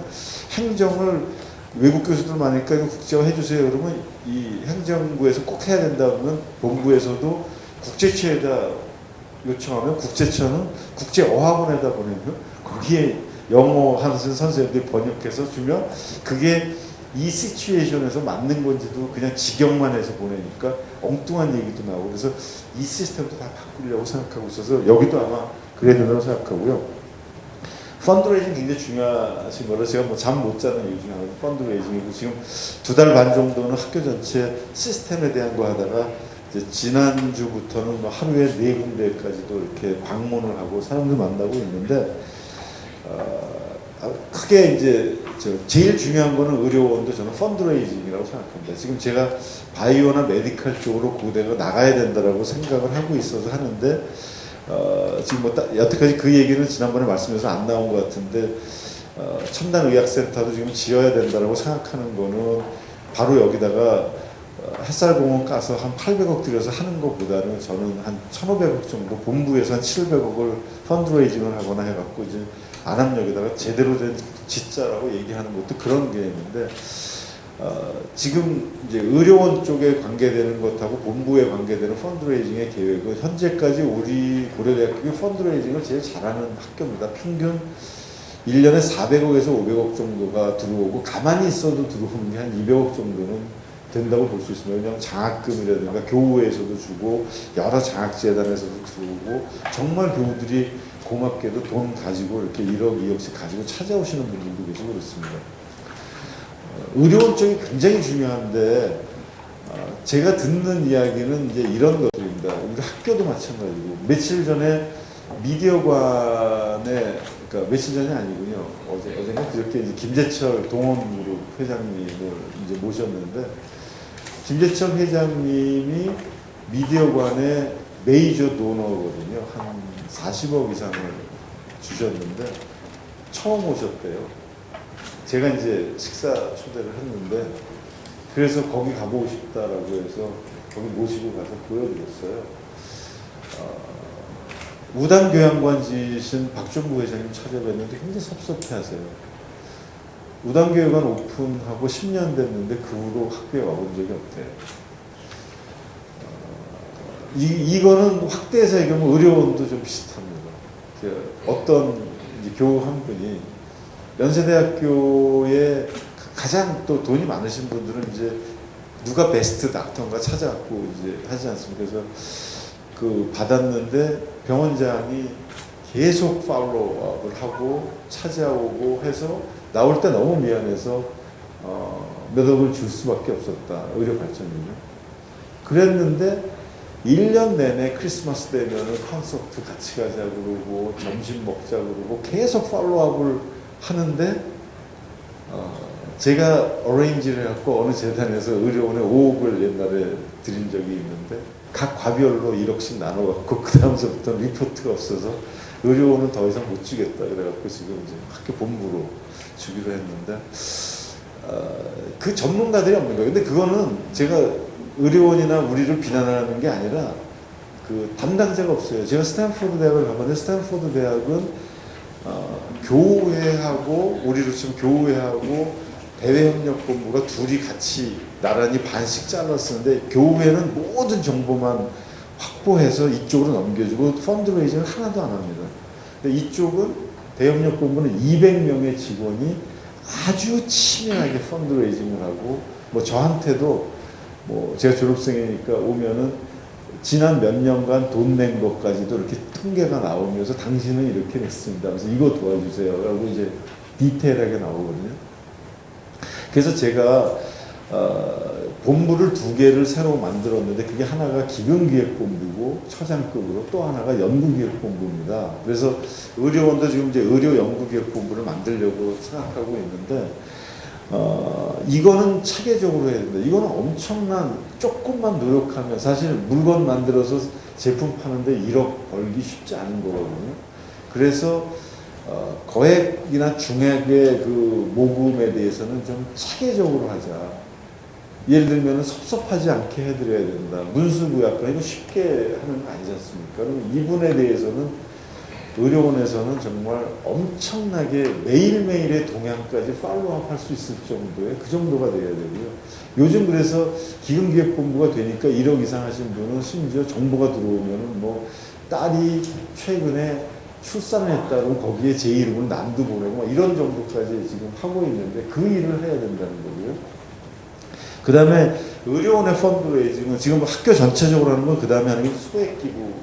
행정을 외국 교수들 많으니까 이거 국제화 해주세요. 그러면 이 행정부에서 꼭 해야 된다 그러면 본부에서도 국제처에다 요청하면 국제처는 국제어학원에다 보내면 거기에 영어 하는 선생님들이 번역해서 주면 그게 이 시츄에이션에서 맞는 건지도 그냥 직역만 해서 보내니까 엉뚱한 얘기도 나오고 그래서 이 시스템도 다 바꾸려고 생각하고 있어서 여기도 아마 그래야 된다고 생각하고요. 펀드레이징 굉장히 중요하신 거라 제가 뭐 잠 못 자는 이유 중에 하나가 펀드레이징이고 지금 2달 반 정도는 학교 전체 시스템에 대한 거 하다가 이제 지난주부터는 뭐 하루에 4군데까지도 이렇게 방문을 하고 사람들 만나고 있는데 크게 이제 제일 중요한 거는 의료원도 저는 펀드레이징이라고 생각합니다. 지금 제가 바이오나 메디컬 쪽으로 고대가 나가야 된다라고 생각을 하고 있어서 하는데 지금 뭐 여태까지 그 얘기는 지난번에 말씀해서 안 나온 것 같은데 첨단의학센터도 지금 지어야 된다라고 생각하는 거는 바로 여기다가 햇살공원 까서 한 800억 들여서 하는 것보다는 저는 한 1,500억 정도 본부에서 한 700억을 펀드레이징을 하거나 해갖고 이제 안암역에다가 제대로 된 짓자라고 얘기하는 것도 그런 개념인데 지금 이제 의료원 쪽에 관계되는 것하고 본부에 관계되는 펀드레이징의 계획은 현재까지 우리 고려대학교가 펀드레이징을 제일 잘하는 학교입니다. 평균 1년에 400억에서 500억 정도가 들어오고 가만히 있어도 들어오는 게 한 200억 정도는 된다고 볼 수 있습니다. 왜냐하면 장학금이라든가 교우에서도 주고 여러 장학재단에서도 들어오고 정말 교우들이 고맙게도 돈 가지고 이렇게 1억, 2억씩 가지고 찾아오시는 분들도 계시고 그렇습니다. 의료원 쪽이 굉장히 중요한데 제가 듣는 이야기는 이제 이런 것들입니다. 우리 학교도 마찬가지고 며칠 전에 미디어관에 그러니까 며칠 전이 아니군요. 어젠가 그저께 이제 김재철 동원그룹 회장님을 이제 모셨는데 김재철 회장님이 미디어관의 메이저 도너거든요. 한 40억 이상을 주셨는데 처음 오셨대요. 제가 이제 식사 초대를 했는데 그래서 거기 가보고 싶다라고 해서 거기 모시고 가서 보여드렸어요. 무당교양관지신 박종구 회장님 찾아뵀는데 굉장히 섭섭해하세요. 우단교육원 오픈하고 10년 됐는데 그 후로 학교에 와본 적이 없대요. 이거는 확대해서 얘기하면 의료원도 좀 비슷합니다. 어떤 이제 교우 한 분이 연세대학교에 가장 또 돈이 많으신 분들은 이제 누가 베스트 닥터인가 찾아갖고 이제 하지 않습니까? 그래서 그 받았는데 병원장이 계속 팔로우업을 하고 찾아오고 해서 나올 때 너무 미안해서 몇 억을 줄 수밖에 없었다. 의료 발전은요. 그랬는데 1년 내내 크리스마스 되면은 콘서트 같이 가자 그러고 점심 먹자 그러고 계속 팔로우업을 하는데 제가 어레인지를 해갖고 어느 재단에서 의료원에 5억을 옛날에 드린 적이 있는데 각 과별로 1억씩 나눠갖고 그 다음서부터 리포트가 없어서 의료원은 더 이상 못 주겠다 그래갖고 지금 이제 학교 본부로 주기로 했는데 그 전문가들이 없는 거예요. 근데 그거는 제가 의료원이나 우리를 비난하는 게 아니라 그 담당자가 없어요. 제가 스탠포드 대학을 가봤는데 스탠포드 대학은 교우회하고 우리로 치면 교우회하고 대외협력본부가 둘이 같이 나란히 반씩 잘랐었는데 교우회는 모든 정보만 확보해서 이쪽으로 넘겨주고 펀드레이징을 하나도 안 합니다. 근데 이쪽은 대협력본부는 200명의 직원이 아주 치밀하게 펀드레이징을 하고 뭐 저한테도 뭐 제가 졸업생이니까 오면은 지난 몇 년간 돈 낸 것까지도 이렇게 통계가 나오면서 당신은 이렇게 냈습니다. 그래서 이거 도와주세요. 라고 이제 디테일하게 나오거든요. 그래서 제가 본부를 2개를 새로 만들었는데 그게 하나가 기금기획본부고 처장급으로 또 하나가 연구기획본부입니다. 그래서 의료원도 지금 이제 의료연구기획본부를 만들려고 생각하고 있는데 이거는 체계적으로 해야 된다. 이거는 엄청난 조금만 노력하면 사실 물건 만들어서 제품 파는데 1억 벌기 쉽지 않은 거거든요. 그래서 거액이나 중액의 그 모금에 대해서는 좀 체계적으로 하자. 예를 들면 섭섭하지 않게 해드려야 된다. 문수부약, 이거 쉽게 하는 거 아니지 않습니까? 그럼 이 부분에 대해서는 의료원에서는 정말 엄청나게 매일매일의 동향까지 팔로우업 할 수 있을 정도의 그 정도가 돼야 되고요. 요즘 그래서 기금기획본부가 되니까 1억 이상 하신 분은 심지어 정보가 들어오면은 뭐 딸이 최근에 출산을 했다고 거기에 제 이름을 난도 보내고 이런 정도까지 지금 하고 있는데 그 일을 해야 된다는 거고요. 그 다음에 의료원의 펀드레이징은 지금 학교 전체적으로 하는 건 그 다음에 하는 게 소액기부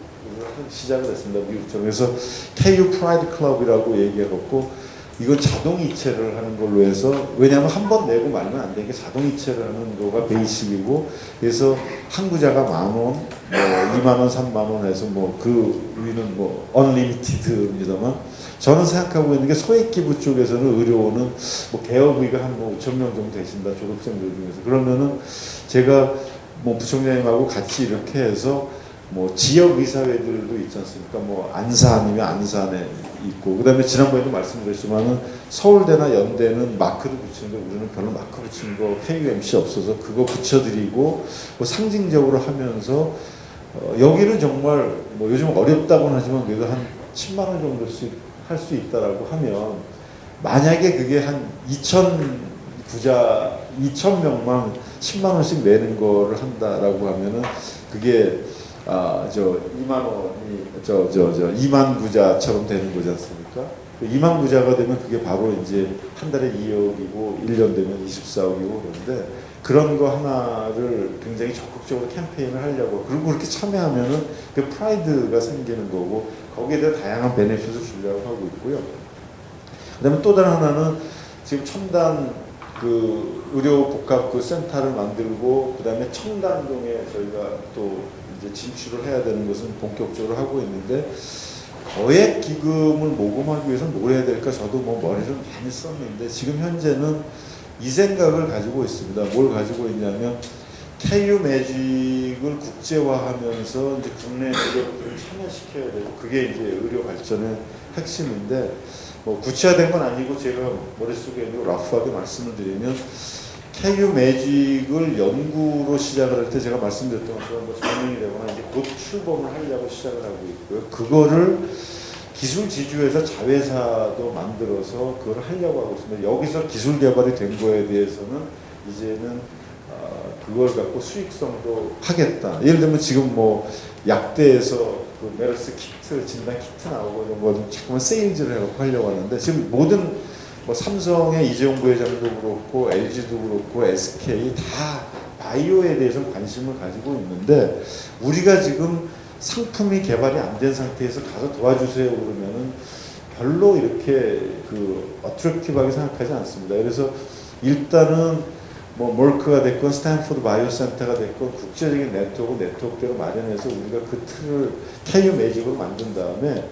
시작을 했습니다. 미국처럼. 그래서 KU 프라이드 클럽이라고 얘기해갖고 이건 자동이체를 하는 걸로 해서 왜냐하면 한 번 내고 말면 안 되니까 자동이체를 하는 거가 베이식이고 그래서 한 구자가 10,000원, 뭐 20,000원, 30,000원 해서 뭐 그 우리는 뭐 언리미티드입니다만 저는 생각하고 있는 게 소액기부 쪽에서는 의료원은 뭐 개업의가 한 뭐 5,000명 정도 되신다 졸업생들 중에서 그러면은 제가 뭐 부총장님하고 같이 이렇게 해서 뭐 지역 의사회들도 있지 않습니까? 뭐 안산 아니면 안산에 있고 그다음에 지난번에도 말씀드렸지만은 서울대나 연대는 마크도 붙이는데 우리는 별로 마크 붙이는 거 KUMC 없어서 그거 붙여드리고 뭐 상징적으로 하면서 여기는 정말 뭐 요즘 어렵다고는 하지만 그래도 한 10만 원 정도씩 할 수 있다라고 하면 만약에 그게 한 2,000명만 10만 원씩 내는 거를 한다라고 하면은 그게 2만 원이 2만 구자처럼 되는 거지 않습니까? 2만 구자가 되면 그게 바로 이제 한 달에 2억이고 1년 되면 24억이고 그런데 그런 거 하나를 굉장히 적극적으로 캠페인을 하려고 그리고 그렇게 참여하면은 그 프라이드가 생기는 거고 거기에 대한 다양한 베네핏을 주려고 하고 있고요. 그다음에 또 다른 하나는 지금 첨단 그 의료 복합 그 센터를 만들고 그다음에 청담동에 저희가 또 이제 진출을 해야 되는 것은 본격적으로 하고 있는데 거액 기금을 모금하기 위해서 뭘 해야 될까 저도 뭐 머리를 많이 썼는데 지금 현재는 이 생각을 가지고 있습니다. 뭘 가지고 있냐면 KU 매직을 국제화하면서 이제 국내 기업들을 참여시켜야 되고 그게 이제 의료 발전의 핵심인데 뭐 구체화된 건 아니고 제가 머릿속에 러프하게 말씀을 드리면 KU 매직을 연구로 시작을 할 때 제가 말씀드렸던 것처럼 뭐 전문이 되거나 이제 곧 출범을 하려고 시작을 하고 있고요. 그거를 기술 지주에서 자회사도 만들어서 그걸 하려고 하고 있습니다. 여기서 기술 개발이 된 거에 대해서는 이제는 그걸 갖고 수익성도 하겠다. 예를 들면 지금 뭐 약대에서 그 메르스 키트, 진단 키트 나오고 이런 거는 자꾸만 세일즈를 해갖고 하려고 하는데 지금 모든 뭐 삼성의 이재용 부회장도 그렇고 LG도 그렇고 SK 다 바이오에 대해서 관심을 가지고 있는데 우리가 지금 상품이 개발이 안 된 상태에서 가서 도와주세요 그러면은 별로 이렇게 그 어트랙티브하게 생각하지 않습니다. 그래서 일단은 뭐 멀크가 됐건 스탠포드 바이오센터가 됐건 국제적인 네트워크대로 마련해서 우리가 그 틀을 KU 매직으로 만든 다음에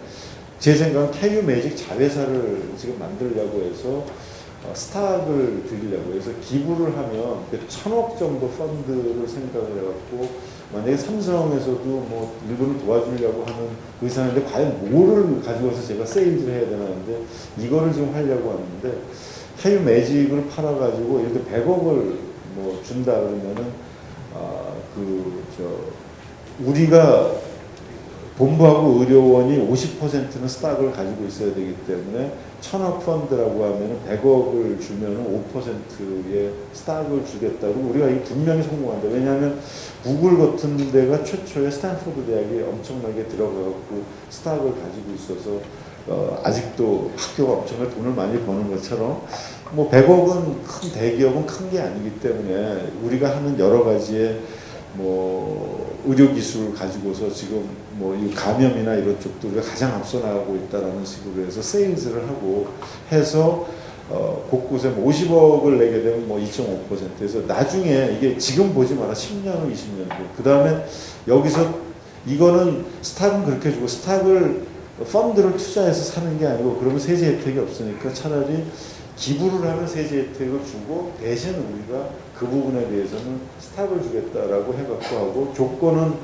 제 생각은 KU 매직 자회사를 지금 만들려고 해서 스탁을 드리려고 해서 기부를 하면 1,000억 정도 펀드를 생각을 해갖고 만약에 삼성에서도 뭐 일부를 도와주려고 하는 의사인데 과연 뭐를 가지고 와서 제가 세일즈를 해야 되나는데 이거를 지금 하려고 하는데 KU 매직을 팔아가지고 예를 들어 100억을 뭐 준다 그러면은 우리가 본부하고 의료원이 50%는 스탁을 가지고 있어야 되기 때문에 1,000억 펀드라고 하면 100억을 주면 5%의 스탁을 주겠다고 우리가 이게 분명히 성공한다. 왜냐하면 구글 같은 데가 최초에 스탠포드 대학이 엄청나게 들어가고 스탁을 가지고 있어서 아직도 학교가 엄청나게 돈을 많이 버는 것처럼 뭐 100억은 큰 대기업은 큰 게 아니기 때문에 우리가 하는 여러 가지의 뭐 의료기술을 가지고서 지금 뭐 이 감염이나 이런 쪽도 우리가 가장 앞서 나가고 있다라는 식으로 해서 세일즈를 하고 해서 곳곳에 50억을 내게 되면 뭐 2.5%에서 나중에 이게 지금 보지 마라 10년 후 20년 후 그 다음에 여기서 이거는 스탁은 그렇게 주고 스탁을 펀드를 투자해서 사는 게 아니고 그러면 세제 혜택이 없으니까 차라리 기부를 하면 세제 혜택을 주고 대신 우리가 그 부분에 대해서는 스탁을 주겠다라고 해갖고 하고 조건은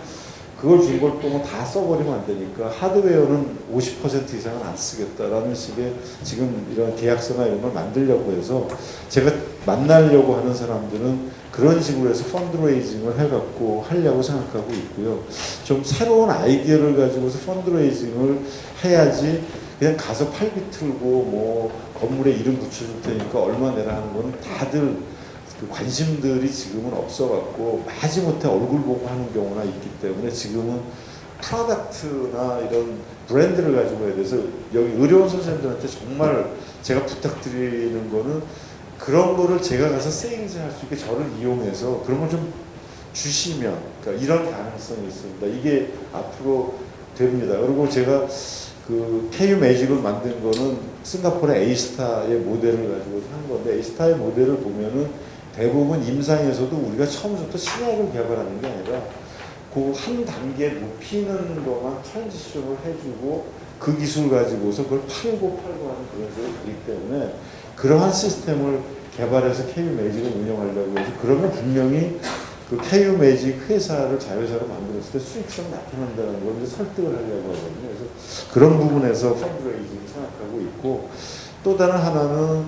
그걸 준 걸 또 다 써버리면 안 되니까 하드웨어는 50% 이상은 안 쓰겠다라는 식의 지금 이런 계약서나 이런 걸 만들려고 해서 제가 만나려고 하는 사람들은 그런 식으로 해서 펀드레이징을 해갖고 하려고 생각하고 있고요. 좀 새로운 아이디어를 가지고서 펀드레이징을 해야지 그냥 가서 팔비 틀고 뭐 건물에 이름 붙여줄 테니까 얼마 내라 하는 거는 다들 그 관심들이 지금은 없어갖고 마지못해 얼굴 보고 하는 경우나 있기 때문에 지금은 프로덕트나 이런 브랜드를 가지고 해야 돼서 여기 의료원 선생님들한테 정말 제가 부탁드리는 거는 그런 거를 제가 가서 세일즈 할 수 있게 저를 이용해서 그런 걸 좀 주시면 그러니까 이런 가능성이 있습니다. 이게 앞으로 됩니다. 그리고 제가 그 KU 매직을 만든 거는 싱가포르의 A스타의 모델을 가지고 한 건데 A스타의 모델을 보면은 대부분 임상에서도 우리가 처음부터 신약을 개발하는 게 아니라 그 한 단계 높이는 것만 트랜지션을 해주고 그 기술 가지고서 그걸 팔고 하는 그런 식이기 때문에 그러한 시스템을 개발해서 KU 매직을 운영하려고 해서 그러면 분명히 그 KU 매직 회사를 자회사로 만들었을 때 수익성이 나타난다는 걸 설득을 하려고 하거든요. 그래서 그런 부분에서 펀드레이징을 생각하고 있고 또 다른 하나는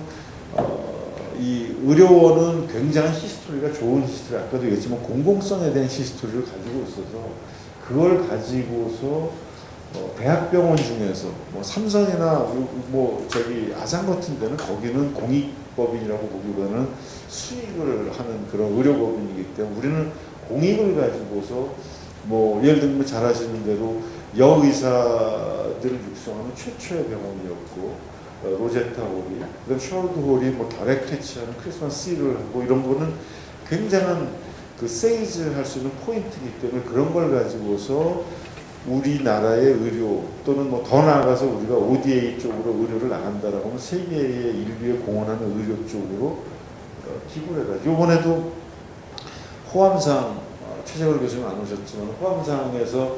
이 의료원은 굉장한 히스토리가 좋은 히스토리 아까도 얘기했지만 공공성에 대한 히스토리를 가지고 있어서 그걸 가지고서 대학병원 중에서 뭐 삼성이나 뭐 저기 아산 같은 데는 거기는 공익법인이라고 보기보다는 수익을 하는 그런 의료법인이기 때문에 우리는 공익을 가지고서 뭐 예를 들면 잘 아시는 대로 여의사들을 육성하는 최초의 병원이었고 로제타 홀이, 그다음 셔드 홀이 뭐 결핵 퇴치하는 크리스마스 씨를 하고 이런 거는 굉장한 그 세일즈 할 수 있는 포인트이기 때문에 그런 걸 가지고서 우리나라의 의료 또는 뭐 더 나아가서 우리가 ODA 쪽으로 의료를 나간다라고 하면 세계의 인류에 공헌하는 의료 쪽으로 기부를 해가지고 이번에도 호암상 최재걸 교수님 안 오셨지만 호암상에서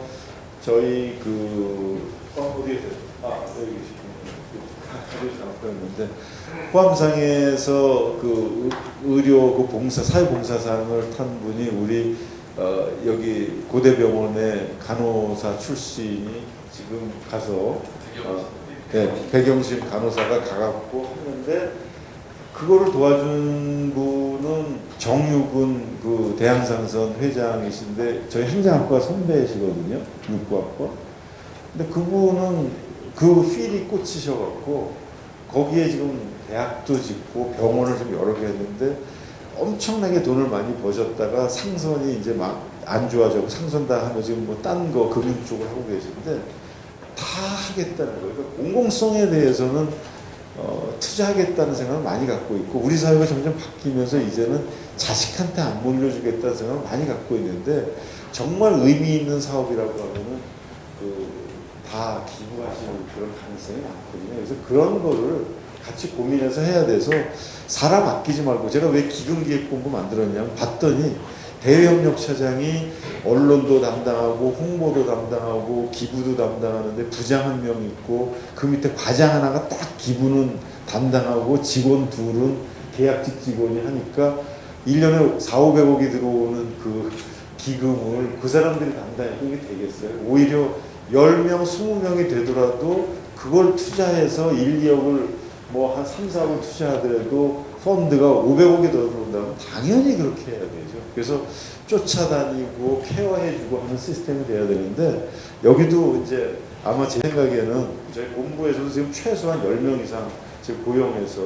저희 그 어디에 여기 계시군요. 였는데 호암상에서 그 의료 그 봉사 사회봉사상을 탄 분이 우리 여기 고대병원의 간호사 출신이 지금 가서 백영신 간호사가 가갖고 했는데 그거를 도와준 분은 정유근 그 대한상선 회장이신데 저희 행정학과 선배시거든요. 육부학과. 근데 그분은 그 필이 꽂히셔갖고 거기에 지금 대학도 짓고 병원을 좀 여러 개 했는데 엄청나게 돈을 많이 버셨다가 상선이 이제 막 안 좋아지고 상선 다 하면 지금 뭐 딴 거 금융 쪽을 하고 계신데 다 하겠다는 거예요. 그러니까 공공성에 대해서는 투자하겠다는 생각을 많이 갖고 있고 우리 사회가 점점 바뀌면서 이제는 자식한테 안 물려주겠다는 생각을 많이 갖고 있는데 정말 의미 있는 사업이라고 하면은 다 기부하실 그런 가능성이 많거든요. 그래서 그런 거를 같이 고민해서 해야 돼서 사람 아끼지 말고 제가 왜 기금기획본부 만들었냐면 봤더니 대외협력차장이 언론도 담당하고 홍보도 담당하고 기부도 담당하는데 부장 한 명 있고 그 밑에 과장 하나가 딱 기부는 담당하고 직원 둘은 계약직 직원이 하니까 1년에 4,500억이 들어오는 그 기금을 그 사람들이 담당해도 이게 되겠어요? 오히려 10명, 20명이 되더라도 그걸 투자해서 1, 2억을 뭐 한 3, 4억 투자하더라도 펀드가 500억이 더 들어온다면 당연히 그렇게 해야 되죠. 그래서 쫓아다니고 케어해주고 하는 시스템이 돼야 되는데 여기도 이제 아마 제 생각에는 저희 본부에서도 지금 최소한 10명 이상 지금 고용해서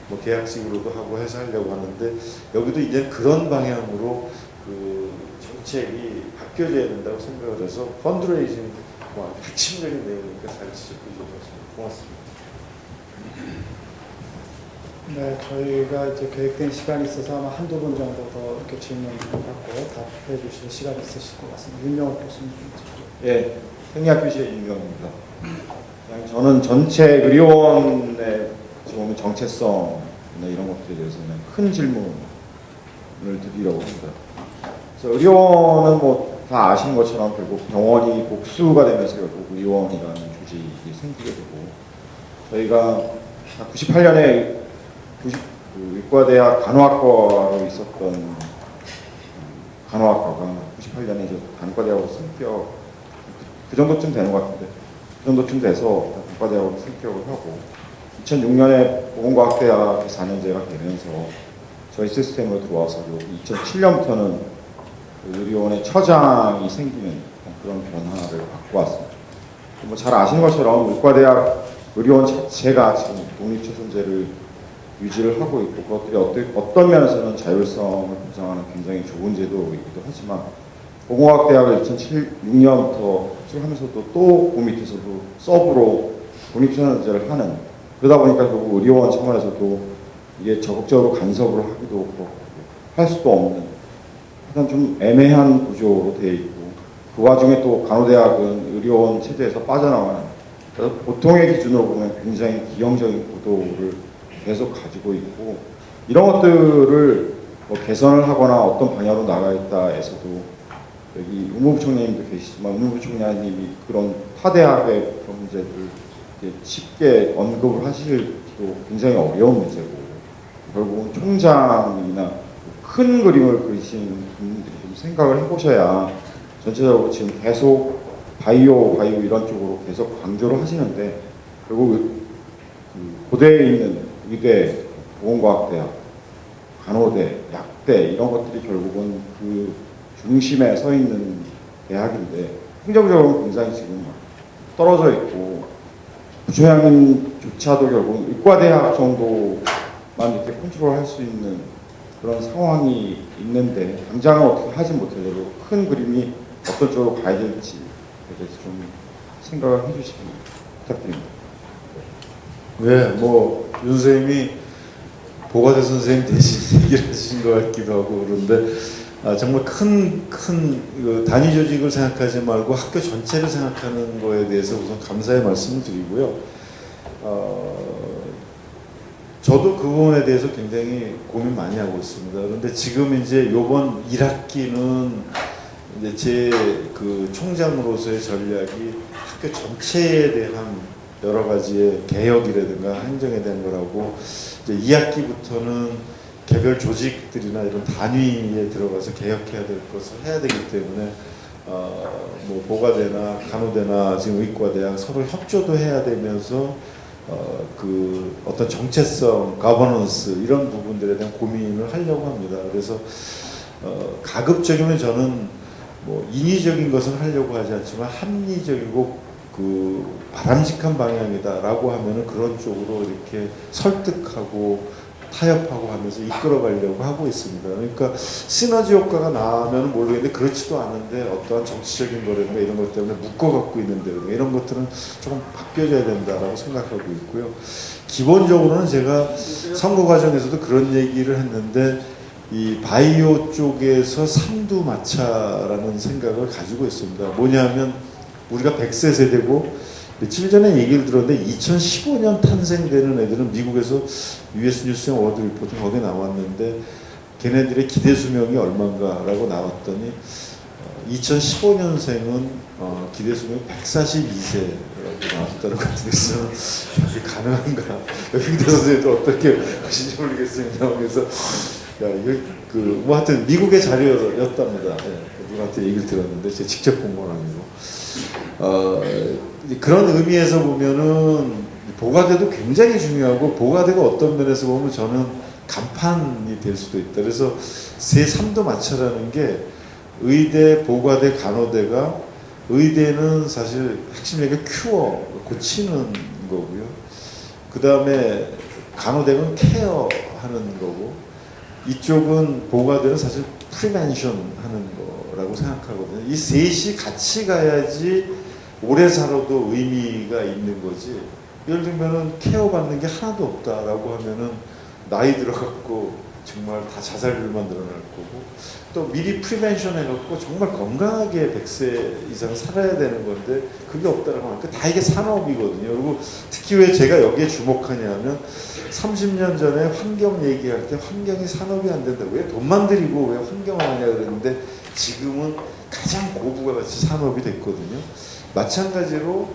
뭐 계약직으로도 하고 해서 하려고 하는데 여기도 이제 그런 방향으로 그 정책이 바뀌어져야 된다고 생각을 해서 펀드레이징 뭐 핵심적인 내용이니까 잘 지적해 주셔서 고맙습니다. 네, 저희가 이제 계획된 시간이 있어서 아마 한두 분 정도 더 이렇게 질문을 받고 답해 주실 시간이 있으실 것 같습니다. 윤영욱 교수님. 예, 생리학교실의 윤영욱입니다. 그냥 저는 전체 의료원의 지금 정체성이나 이런 것들에 대해서는 큰 질문을 드리려고 합니다. 그래서 의료원은 뭐 다 아시는 것처럼 결국 병원이 복수가 되면서 결국 의료원이라는 조직이 생기게 되고 저희가 98년에 그 의과대학 간호학과로 있었던 간호학과가 98년에 이제 간과대학으로 승격 그 정도쯤 되는 것 같은데 그 정도쯤 돼서 간과대학으로 승격을 하고 2006년에 보건과학대학에 4년제가 되면서 저희 시스템으로 들어와서 2007년부터는 의료원의 처장이 생기는 그런 변화를 갖고 왔습니다. 뭐 잘 아시는 것처럼 의과대학 의료원 자체가 지금 독립초선제를 유지를 하고 있고 그것들이 어떤 면에서는 자율성을 보장하는 굉장히 좋은 제도이기도 하지만 보건과학대학을 2006년부터 수술하면서도 또 그 밑에서도 서브로 독립초선제를 하는 그러다 보니까 결국 의료원 차원에서도 이게 적극적으로 간섭을 하기도 그렇고 할 수도 없는 약간 좀 애매한 구조로 되어 있고 그 와중에 또 간호대학은 의료원 체제에서 빠져나가는 그래서 보통의 기준으로 보면 굉장히 기형적인 구도를 계속 가지고 있고 이런 것들을 뭐 개선을 하거나 어떤 방향으로 나가겠다에서도 여기 의무부총리님도 계시지만 의무부총리님이 그런 타대학의 그런 문제들을 쉽게 언급을 하시기도 굉장히 어려운 문제고 결국은 총장이나 큰 그림을 그리시는 분들이 좀 생각을 해보셔야 전체적으로 지금 계속 바이오 이런 쪽으로 계속 강조를 하시는데 결국 그 고대에 있는 의대, 보건과학대학, 간호대, 약대 이런 것들이 결국은 그 중심에 서 있는 대학인데 행정적으로 굉장히 지금 떨어져 있고 부총장님조차도 결국 의과대학 정도만 이렇게 컨트롤할 수 있는 그런 상황이 있는데 당장은 어떻게 하지 못하더라도 큰 그림이 어떤 쪽으로 가야 될지에 대해서 좀 생각을 해주시기 부탁드립니다. 네, 뭐 윤 선생님이 보과대 선생님 대신 얘기를 해주신 것 같기도 하고 그런데 정말 큰 단위 조직을 생각하지 말고 학교 전체를 생각하는 거에 대해서 우선 감사의 말씀을 드리고요. 저도 그 부분에 대해서 굉장히 고민 많이 하고 있습니다. 그런데 지금 이제 요번 1학기는 이제 제 그 총장으로서의 전략이 학교 전체에 대한 여러 가지의 개혁이라든가 행정에 대한 거라고 이제 2학기부터는 개별 조직들이나 이런 단위에 들어가서 개혁해야 될 것을 해야 되기 때문에 뭐 보과대나 간호대나 지금 의과대학 서로 협조도 해야 되면서 그 어떤 정체성, 가버넌스 이런 부분들에 대한 고민을 하려고 합니다. 그래서 가급적이면 저는 뭐 인위적인 것을 하려고 하지 않지만 합리적이고 그 바람직한 방향이다라고 하면은 그런 쪽으로 이렇게 설득하고 타협하고 하면서 이끌어가려고 하고 있습니다. 그러니까 시너지 효과가 나면 모르겠는데 그렇지도 않은데 어떠한 정치적인 거라든가 이런 것 때문에 묶어갖고 있는데 이런 것들은 조금 바뀌어져야 된다라고 생각하고 있고요. 기본적으로는 제가 선거 과정에서도 그런 얘기를 했는데 이 바이오 쪽에서 삼두마차라는 생각을 가지고 있습니다. 뭐냐면 우리가 100세 세대고 며칠 전에 얘기를 들었는데 2015년 탄생되는 애들은 미국에서 US 뉴스 워드 리포트 거기에 나왔는데 걔네들의 기대 수명이 얼마인가라고 나왔더니 2015년생은 기대 수명이 142세라고 나왔다는 것 같아서 이게 가능한가? 여기대 선생님도 어떻게 하시는지 모르겠습니다. 그래서 야, 이거 뭐 하여튼 미국의 자료였답니다. 누구한테 얘기를 들었는데 제가 직접 본 건 아니고. 그런 의미에서 보면은 보가대도 굉장히 중요하고 보가대가 어떤 면에서 보면 저는 간판이 될 수도 있다. 그래서 세 삼도 마차라는 게 의대, 보가대, 간호대가 의대는 사실 핵심 얘기가 큐어, 고치는 거고요. 그 다음에 간호대는 케어하는 거고 이쪽은 보가대는 사실 프리벤션 하는 거라고 생각하거든요. 이 셋이 같이 가야지 오래 살아도 의미가 있는 거지. 예를 들면은 케어 받는 게 하나도 없다라고 하면은 나이 들어갖고 정말 다 자살률만 늘어날 거고 또 미리 프리벤션 해갖고 정말 건강하게 100세 이상 살아야 되는 건데 그게 없다라고 하니까 다 이게 산업이거든요. 그리고 특히 왜 제가 여기에 주목하냐면 30년 전에 환경 얘기할 때 환경이 산업이 안 된다. 왜 돈만 들이고 왜 환경을 하냐 그랬는데 지금은 가장 고부가 가치 산업이 됐거든요. 마찬가지로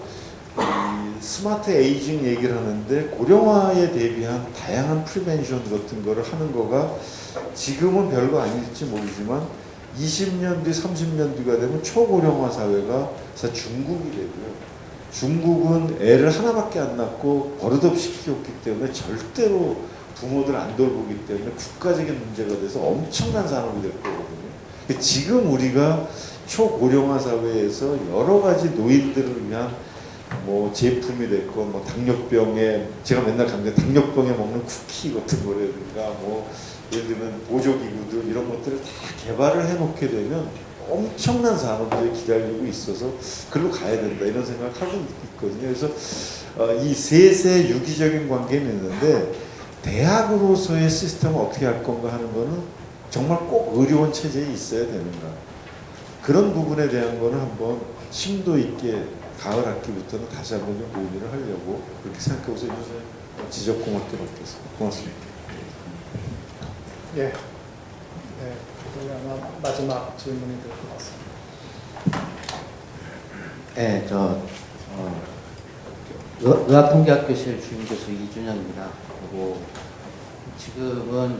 이 스마트 에이징 얘기를 하는데 고령화에 대비한 다양한 프리벤션 같은 거를 하는 거가 지금은 별거 아닐지 모르지만 20년 뒤, 30년 뒤가 되면 초고령화 사회가 사실 중국이 되고요. 중국은 애를 하나밖에 안 낳고 버릇없이 키웠기 때문에 절대로 부모들 안 돌보기 때문에 국가적인 문제가 돼서 엄청난 산업이 될 거거든요. 지금 우리가 초고령화 사회에서 여러 가지 노인들을 위한 뭐 제품이 됐건 뭐 당뇨병에 제가 맨날 가는데 당뇨병에 먹는 쿠키 같은 거라든가 뭐 예를 들면 보조기구들 이런 것들을 다 개발을 해놓게 되면 엄청난 산업들이 기다리고 있어서 그걸로 가야 된다 이런 생각을 하고 있거든요. 그래서 이 셋의 유기적인 관계는 있는데 대학으로서의 시스템을 어떻게 할 건가 하는 거는 정말 꼭 의료원 체제에 있어야 되는가 그런 부분에 대한 거는 한번 심도 있게 가을 학기부터는 다시 한번 좀 논의를 하려고 그렇게 생각하고서 지적 고맙게 받겠습니다. 고맙습니다. 예, 네, 그게 아마 마지막 질문이 될 것 같습니다. 네, 의학통계학교실 주임교수 이준영입니다. 그리고 지금은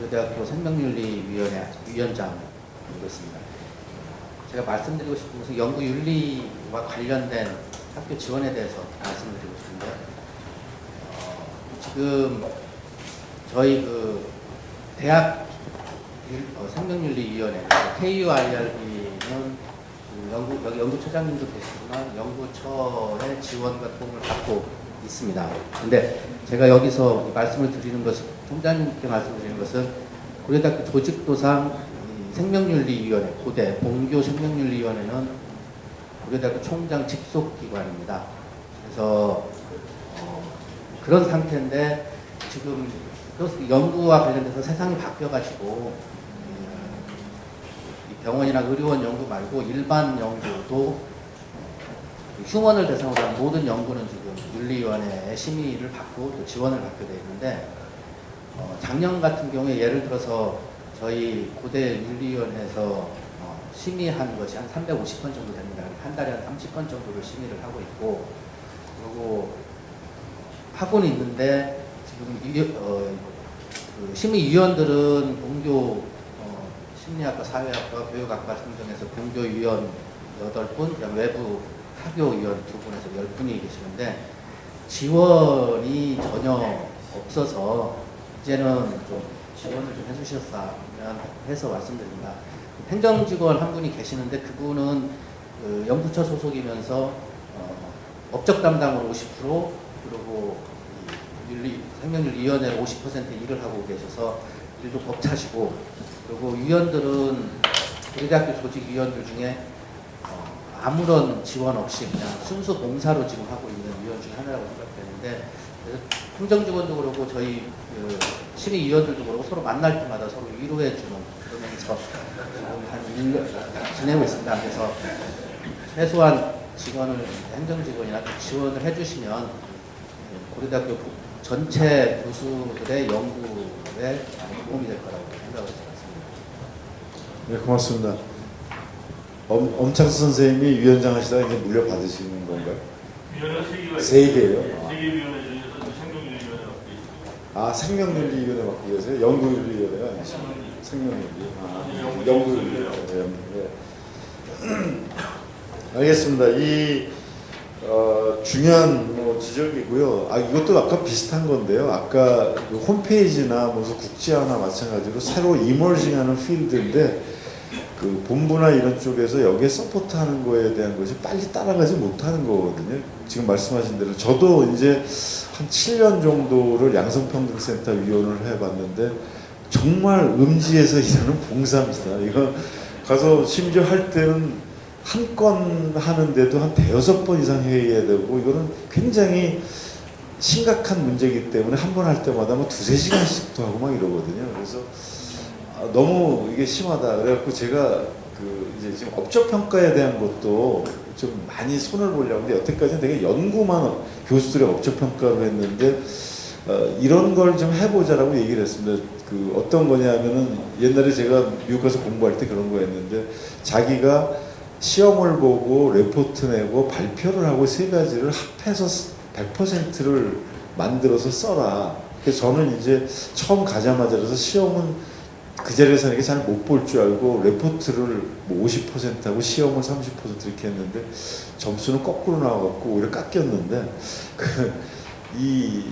의대학교 생명윤리위원회 위원장 있습니다. 제가 말씀드리고 싶은 것은 연구윤리와 관련된 학교 지원에 대해서 말씀드리고 싶은데 지금 저희 그 대학 생명윤리위원회 KUIRB는 여기 연구처장님도 계시지만 연구처의 지원과 도움을 받고 있습니다. 근데 제가 여기서 말씀을 드리는 것은 총장님께 말씀드리는 것은 고려대학교 조직도상 생명윤리위원회, 고대 본교 생명윤리위원회는 고려대학교 총장 직속기관입니다. 그래서 그런 상태인데 지금 연구와 관련돼서 세상이 바뀌어가지고 병원이나 의료원 연구 말고 일반 연구도 휴먼을 대상으로 한 모든 연구는 지금 윤리위원회의 심의를 받고 또 지원을 받게 되어 있는데 작년 같은 경우에 예를 들어서 저희 고대 윤리위원회에서 심의한 것이 한 350건 정도 됩니다. 한 달에 한 30건 정도를 심의를 하고 있고 그리고 하고는 있는데 지금 그 심의위원들은 본교 심리학과, 사회학과, 교육학과 등등에서 본교위원 8분, 그다음 외부 학교위원 2분에서 10분이 계시는데 지원이 전혀 없어서 이제는 좀 지원을 좀 해주셨으면 해서 말씀드립니다. 행정직원 한 분이 계시는데 그분은 연구처 소속이면서 업적 담당으로 50% 그리고 생명윤리위원회 50% 일을 하고 계셔서 일도 벅차시고, 그리고 위원들은 우리 대학교 조직위원들 중에 아무런 지원 없이 그냥 순수 봉사로 지금 하고 있는 위원 중에 하나라고 생각되는데, 그래서 행정직원도 그렇고 저희 심의위원들도 그렇고 서로 만날 때마다 서로 위로해주는, 그러면서 지금 한 1년 지내고 있습니다. 그래서 최소한 직원을, 행정직원이나 지원을 해주시면 고려대학교 전체 교수들의 연구에 도움이 될 거라고 생각을 했습니다. 네, 고맙습니다. 엄창수 선생님이 위원장 하시다가 이제 물려받으시는 건가요? 위원회가 3개가 세 개요? 3개 위원회 중에서 생명윤리위원회 맡고 있습니다. 아, 생명윤리위원회 맡고 계세요? 연구윤리위원회가 아니시죠? 생명윤리. 아, 연구윤리위원회. 알겠습니다. 이 중요한 지적이고요. 이것도 아까 비슷한 건데요. 아까 그 홈페이지나 무슨 국제화나 마찬가지로 새로 이머징하는 필드인데, 그 본부나 이런 쪽에서 여기에 서포트하는 거에 대한 것이 빨리 따라가지 못하는 거거든요. 지금 말씀하신 대로 저도 이제 한 7년 정도를 양성평등센터 위원을 해봤는데 정말 음지에서 일하는 봉사입니다. 이거 가서 심지어 할 때는 한 건 하는데도 한 5-6번 이상 회의해야 되고, 이거는 굉장히 심각한 문제이기 때문에 한 번 할 때마다 뭐 2-3시간씩도 하고 막 이러거든요. 그래서 너무 이게 심하다. 그래갖고 제가 이제 지금 업적 평가에 대한 것도 좀 많이 손을 보려고 하는데, 여태까지는 되게 연구만 교수들의 업적 평가를 했는데 이런 걸 좀 해보자라고 얘기를 했습니다. 어떤 거냐면은 옛날에 제가 미국 가서 공부할 때 그런 거 했는데, 자기가 시험을 보고 레포트 내고 발표를 하고 3가지를 합해서 100%를 만들어서 써라. 그래서 저는 이제 처음 가자마자라서 시험은 그 자리에서 이렇게 잘 못 볼 줄 알고 레포트를 뭐 50% 하고 시험을 30% 이렇게 했는데 점수는 거꾸로 나와갖고 오히려 깎였는데, 이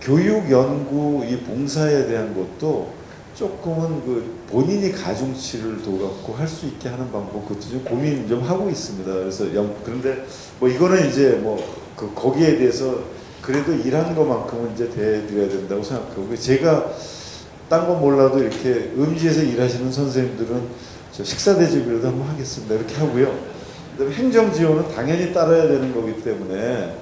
교육 연구 이 봉사에 대한 것도 조금은 본인이 가중치를 둬갖고 할 수 있게 하는 방법, 그것도 좀 고민 좀 하고 있습니다. 그래서 그런데 뭐 이거는 이제 거기에 대해서 그래도 일하는 것만큼은 이제 대해드려야 된다고 생각하고, 제가 딴 건 몰라도 이렇게 음지에서 일하시는 선생님들은 저 식사 대접이라도 한번 하겠습니다. 이렇게 하고요. 그다음에 행정 지원은 당연히 따라야 되는 거기 때문에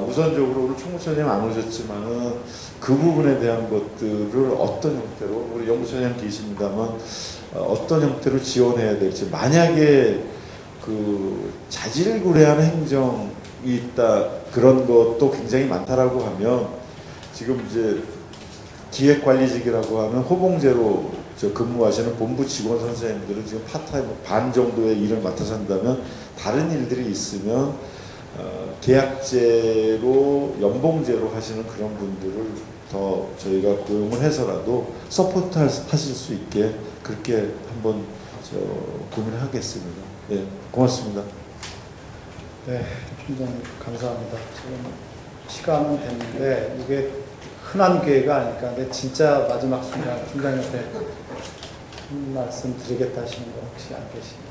우선적으로 오늘 총무처장님 안 오셨지만은 그 부분에 대한 것들을 어떤 형태로, 우리 연구처장 계십니다만 어떤 형태로 지원해야 될지, 만약에 자질구레한 행정이 있다, 그런 것도 굉장히 많다라고 하면, 지금 이제 기획관리직이라고 하는 호봉제로 근무하시는 본부 직원 선생님들은 지금 파타임 반 정도의 일을 맡아서 한다면, 다른 일들이 있으면 계약제로 연봉제로 하시는 그런 분들을 더 저희가 고용을 해서라도 서포트 하실 수 있게 그렇게 한번 고민을 하겠습니다. 네, 고맙습니다. 네, 총장님 감사합니다. 지금 시간은 됐는데 이게 흔한 기회가 아닐까. 근데 진짜 마지막 순간 총장님한테 한 말씀 드리겠다 하시는 분 혹시 안 계십니까?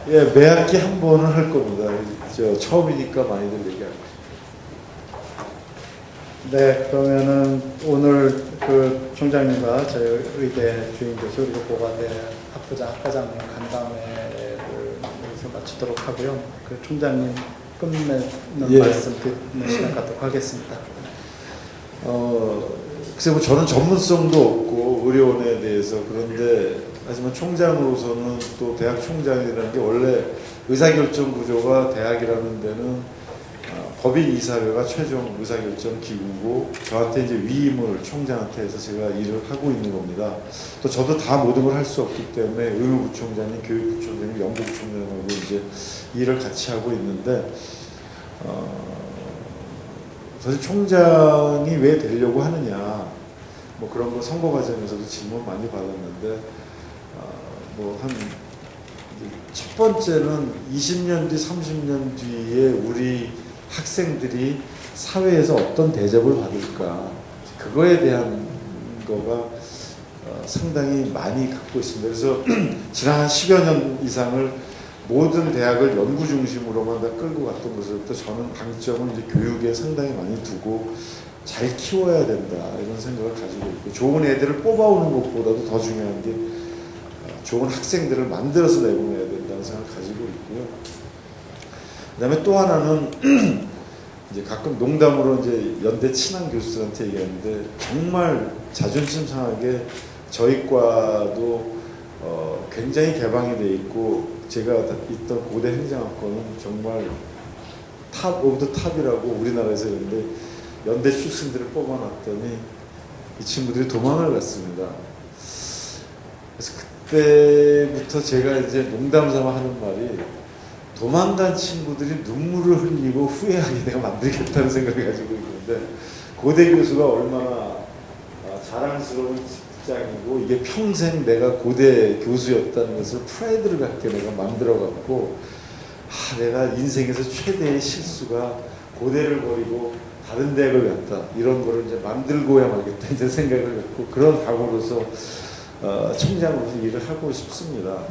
예, 매 학기 한 번은 할 겁니다. 처음이니까 많이들 얘기하고. 네, 그러면은 오늘 총장님과 저희 의대 주임 교수 그리고 고가대 학부장, 학과장님 간담회를 여기서 마치도록 하고요. 총장님 끝내는 말씀 듣는 시간 갖도록 하겠습니다. 글쎄 뭐 저는 전문성도 없고 의료원에 대해서, 그런데 하지만 총장으로서는 또 대학 총장이라는 게 원래 의사결정 구조가 대학이라는 데는 법인 이사회가 최종 의사결정 기구고, 저한테 이제 위임을 총장한테 해서 제가 일을 하고 있는 겁니다. 또 저도 다 모든 걸 할 수 없기 때문에 의무부총장님, 교육부총장님, 연구부총장하고 이제 일을 같이 하고 있는데, 사실 총장이 왜 되려고 하느냐, 뭐 그런 거 선거 과정에서도 질문 많이 받았는데, 첫 번째는 20년 뒤, 30년 뒤에 우리 학생들이 사회에서 어떤 대접을 받을까, 그거에 대한 거가 상당히 많이 갖고 있습니다. 그래서 지난 한 10여 년 이상을 모든 대학을 연구 중심으로만 다 끌고 갔던 것으로부터 저는 방점을 이제 교육에 상당히 많이 두고 잘 키워야 된다 이런 생각을 가지고 있고, 좋은 애들을 뽑아오는 것보다도 더 중요한 게 좋은 학생들을 만들어서 내보내야 된다는 생각을 가지고 있고요. 그다음에 또 하나는 이제 가끔 농담으로 이제 연대 친한 교수들한테 얘기하는데, 정말 자존심 상하게 저희 과도 굉장히 개방이 돼 있고, 제가 있던 고대 행정학과는 정말 탑 오브 더 탑이라고 우리나라에서 있는데, 연대 출신들을 뽑아놨더니 이 친구들이 도망을 갔습니다. 그래서 그때부터 제가 이제 농담삼아 하는 말이, 도망간 친구들이 눈물을 흘리고 후회하게 내가 만들겠다는 생각을 가지고 있는데, 고대 교수가 얼마나 자랑스러운 직장이고 이게 평생 내가 고대 교수였다는 것을 프라이드를 갖게 내가 만들어갖고, 내가 인생에서 최대의 실수가 고대를 버리고 다른 대학을 갔다, 이런 거를 이제 만들고야 말겠다 이제 생각을 갖고, 그런 각오로서 총장으로서 일을 하고 싶습니다.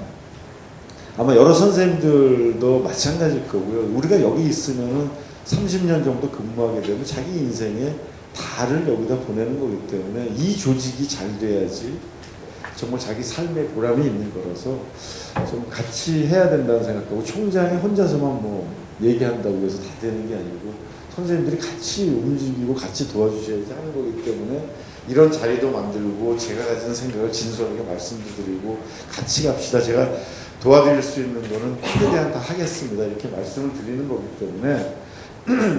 아마 여러 선생님들도 마찬가지일 거고요. 우리가 여기 있으면은 30년 정도 근무하게 되면 자기 인생의 다를 여기다 보내는 거기 때문에 이 조직이 잘 돼야지 정말 자기 삶의 보람이 있는 거라서 좀 같이 해야 된다는 생각하고, 총장이 혼자서만 뭐 얘기한다고 해서 다 되는 게 아니고 선생님들이 같이 움직이고 같이 도와주셔야지 하는 거기 때문에, 이런 자리도 만들고 제가 가진 생각을 진솔하게 말씀드리고 같이 갑시다. 제가 도와드릴 수 있는 거는 최대한 다 하겠습니다. 이렇게 말씀을 드리는 거기 때문에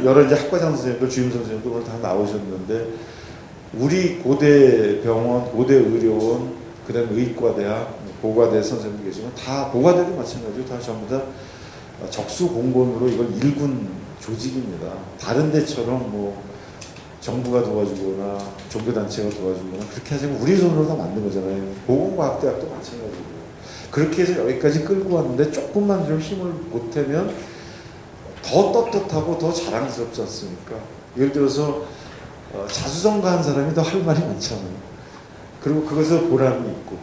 여러 이제 학과장 선생님들, 주임 선생님들 오늘 다 나오셨는데, 우리 고대 병원, 고대 의료원, 그다음에 의과대학, 보과대 선생님들 계시면 다 보과대도 마찬가지로 다 전부 다 적수 공무원으로 이걸 일군 조직입니다. 다른 데처럼 뭐 정부가 도와주거나 종교단체가 도와주거나 그렇게 하지 않고 우리 손으로 다 만든 거잖아요. 보건과학대학도 마찬가지고. 그렇게 해서 여기까지 끌고 왔는데, 조금만 좀 힘을 보태면 더 떳떳하고 더 자랑스럽지 않습니까? 예를 들어서 자수성가한 사람이 더 할 말이 많잖아요. 그리고 그것에서 보람이 있고,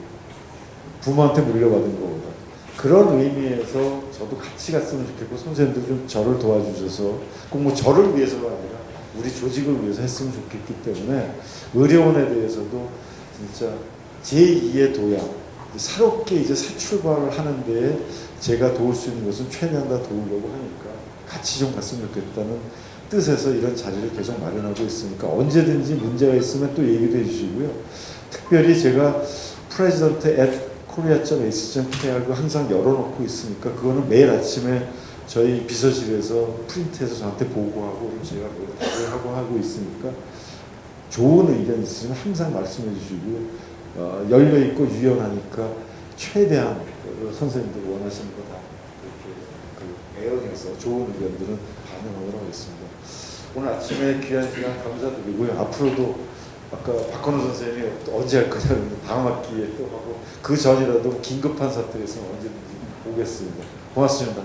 부모한테 물려받은 것보다. 그런 의미에서 저도 같이 갔으면 좋겠고, 선생님들 좀 저를 도와주셔서, 꼭 뭐 저를 위해서가 아니라 우리 조직을 위해서 했으면 좋겠기 때문에, 의료원에 대해서도 진짜 제2의 도약, 새롭게 이제 새 출발을 하는 데에 제가 도울 수 있는 것은 최대한 다 도우려고 하니까 같이 좀 갔으면 좋겠다는 뜻에서 이런 자리를 계속 마련하고 있으니까, 언제든지 문제가 있으면 또 얘기도 해주시고요. 특별히 제가 president@korea.ac.kr도 항상 열어놓고 있으니까, 그거는 매일 아침에 저희 비서실에서 프린트해서 저한테 보고하고 제가 답을 하고 있으니까, 좋은 의견 있으면 항상 말씀해 주시고요. 열려있고 유연하니까 최대한 선생님들 원하시는 거 다 이렇게 애용해서 좋은 의견들은 반영하도록 하겠습니다. 오늘 아침에 귀한 시간 감사드리고요. 앞으로도 아까 박건우 선생님이 언제 할 거냐 그러는데, 다음 학기에 또 하고, 그 전이라도 긴급한 사태에서 언제든지 오겠습니다. 고맙습니다.